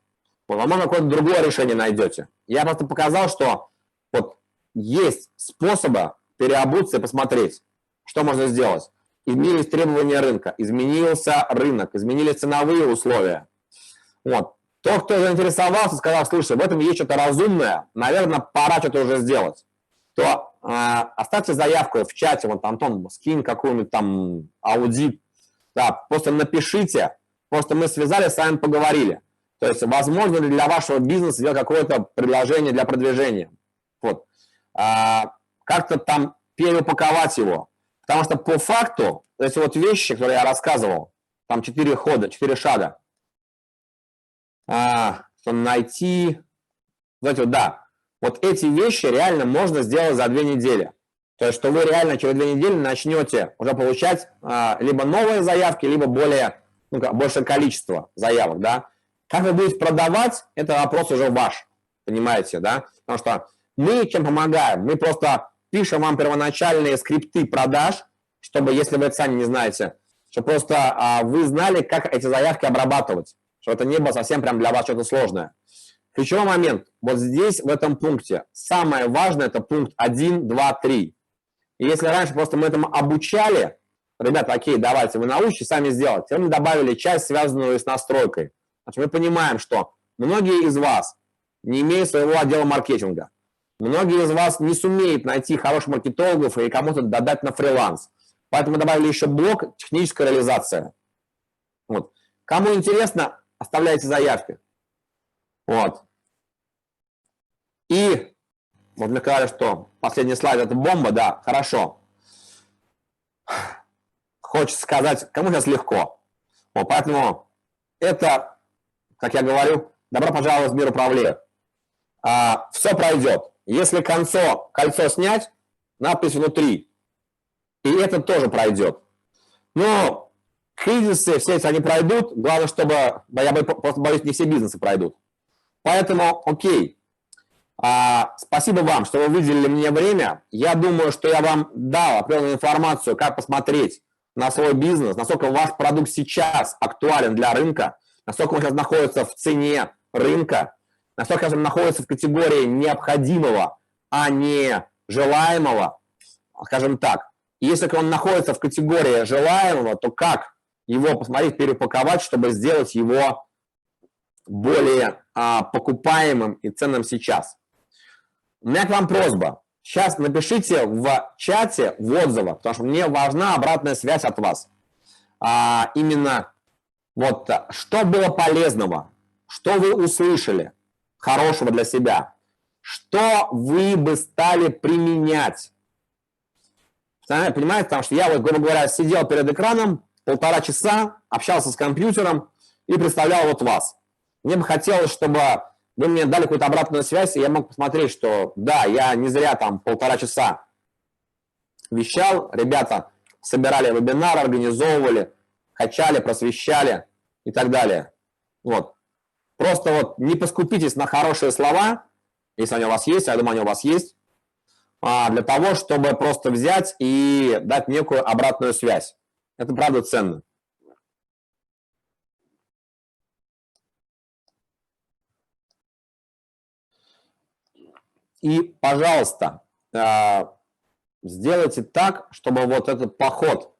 Возможно, какое-то другое решение найдете. Я просто показал, что вот есть способы переобуться и посмотреть, что можно сделать. Изменились требования рынка, изменился рынок, изменились ценовые условия. Вот. Тот, кто заинтересовался, сказал: слушай, в этом есть что-то разумное, наверное, пора что-то уже сделать, то оставьте заявку в чате, вот, Антон, скинь какой-нибудь там аудит, да, просто напишите, просто мы связались, с вами поговорили. То есть, возможно ли для вашего бизнеса сделать какое-то предложение для продвижения. Вот. Как-то там переупаковать его. Потому что по факту эти вот вещи, которые я рассказывал, там 4 хода, 4 шага, найти, знаете, вот, да, вот эти вещи реально можно сделать за 2 недели. То есть, что вы реально через 2 недели начнете уже получать либо новые заявки, либо большее количество заявок, да. Как вы будете продавать, это вопрос уже ваш, понимаете, да? Потому что мы чем помогаем? Мы просто пишем вам первоначальные скрипты продаж, чтобы, если вы это сами не знаете, чтобы просто вы знали, как эти заявки обрабатывать, чтобы это не было совсем прям для вас что-то сложное. Ключевой момент, вот здесь, в этом пункте, самое важное, это пункт 1, 2, 3. И если раньше просто мы этому обучали, ребята, окей, давайте, вы научитесь сами сделать, теперь мы добавили часть, связанную с настройкой. Значит, мы понимаем, что многие из вас не имеют своего отдела маркетинга. Многие из вас не сумеют найти хороших маркетологов и кому-то додать на фриланс. Поэтому добавили еще блок «Техническая реализация». Вот. Кому интересно, оставляйте заявки. Вот. И вот мне сказали, что последний слайд – это бомба, да, хорошо. Хочется сказать, кому сейчас легко. Вот, поэтому это... Как я говорю, добро пожаловать в мир управления. Все пройдет. Если кольцо снять, надпись внутри. И это тоже пройдет. Но Кризисы, все эти, они пройдут. Главное, чтобы, я просто боюсь, не все бизнесы пройдут. Поэтому, окей. Спасибо вам, что вы выделили мне время. Я думаю, что я вам дал определенную информацию, как посмотреть на свой бизнес, насколько ваш продукт сейчас актуален для рынка, насколько он сейчас находится в цене рынка, насколько он находится в категории необходимого, а не желаемого, скажем так. Если он находится в категории желаемого, то как его посмотреть, перепаковать, чтобы сделать его более покупаемым и ценным сейчас. У меня к вам просьба. Сейчас напишите в чате, в отзывах, потому что мне важна обратная связь от вас. Именно вот что было полезного, что вы услышали хорошего для себя, что вы бы стали применять. Понимаете, потому что я, вот, грубо говоря, сидел перед экраном 1,5 часа, общался с компьютером и представлял вот вас. Мне бы хотелось, чтобы вы мне дали какую-то обратную связь, и я мог посмотреть, что да, я не зря там 1,5 часа вещал, ребята собирали вебинары, организовывали, качали, просвещали и так далее. Вот. Просто вот не поскупитесь на хорошие слова, если они у вас есть, я думаю, они у вас есть, для того, чтобы просто взять и дать некую обратную связь. Это правда ценно. И, пожалуйста, сделайте так, чтобы вот этот поход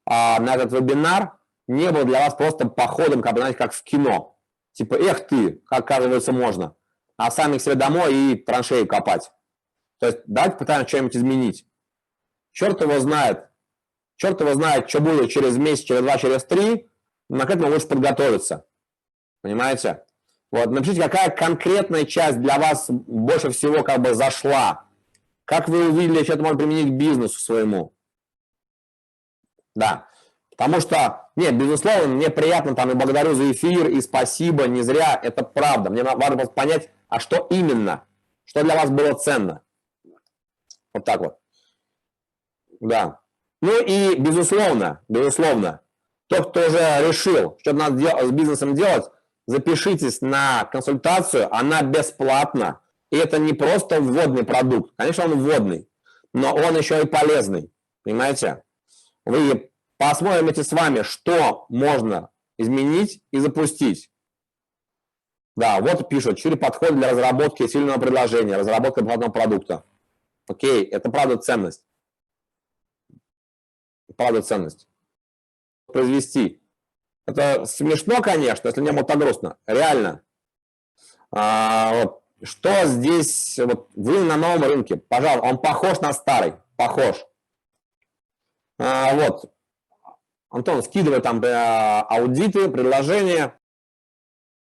на этот вебинар не был для вас просто походом, как, знаете, как в кино. Типа, эх ты, как оказывается можно. А сами к себе домой и траншеи копать. То есть давайте пытаемся что-нибудь изменить. Черт его знает, что будет через месяц, через 2, через 3, но к этому лучше подготовиться. Понимаете? Вот, напишите, какая конкретная часть для вас больше всего как бы зашла. Как вы увидели, что это можно применить к бизнесу своему. Да. Потому что, нет, безусловно, мне приятно там и благодарю за эфир, и спасибо, не зря, это правда. Мне важно просто понять, а что именно, что для вас было ценно. Вот так вот. Да. Ну и, безусловно, тот, кто уже решил, что надо с бизнесом делать, запишитесь на консультацию, она бесплатна. И это не просто вводный продукт. Конечно, он вводный, но он еще и полезный. Понимаете? Вы посмотрите с вами, что можно изменить и запустить. Да, вот пишут, 4 подхода для разработки сильного предложения, разработка бесплатного продукта. Окей, это правда ценность. Правда ценность. Произвести. Это смешно, конечно, если не было так грустно. Реально. Вот. Что здесь? Вот, вы на новом рынке. Пожалуйста, он похож на старый. Похож. Вот. Антон, скидывай там аудиты, предложения.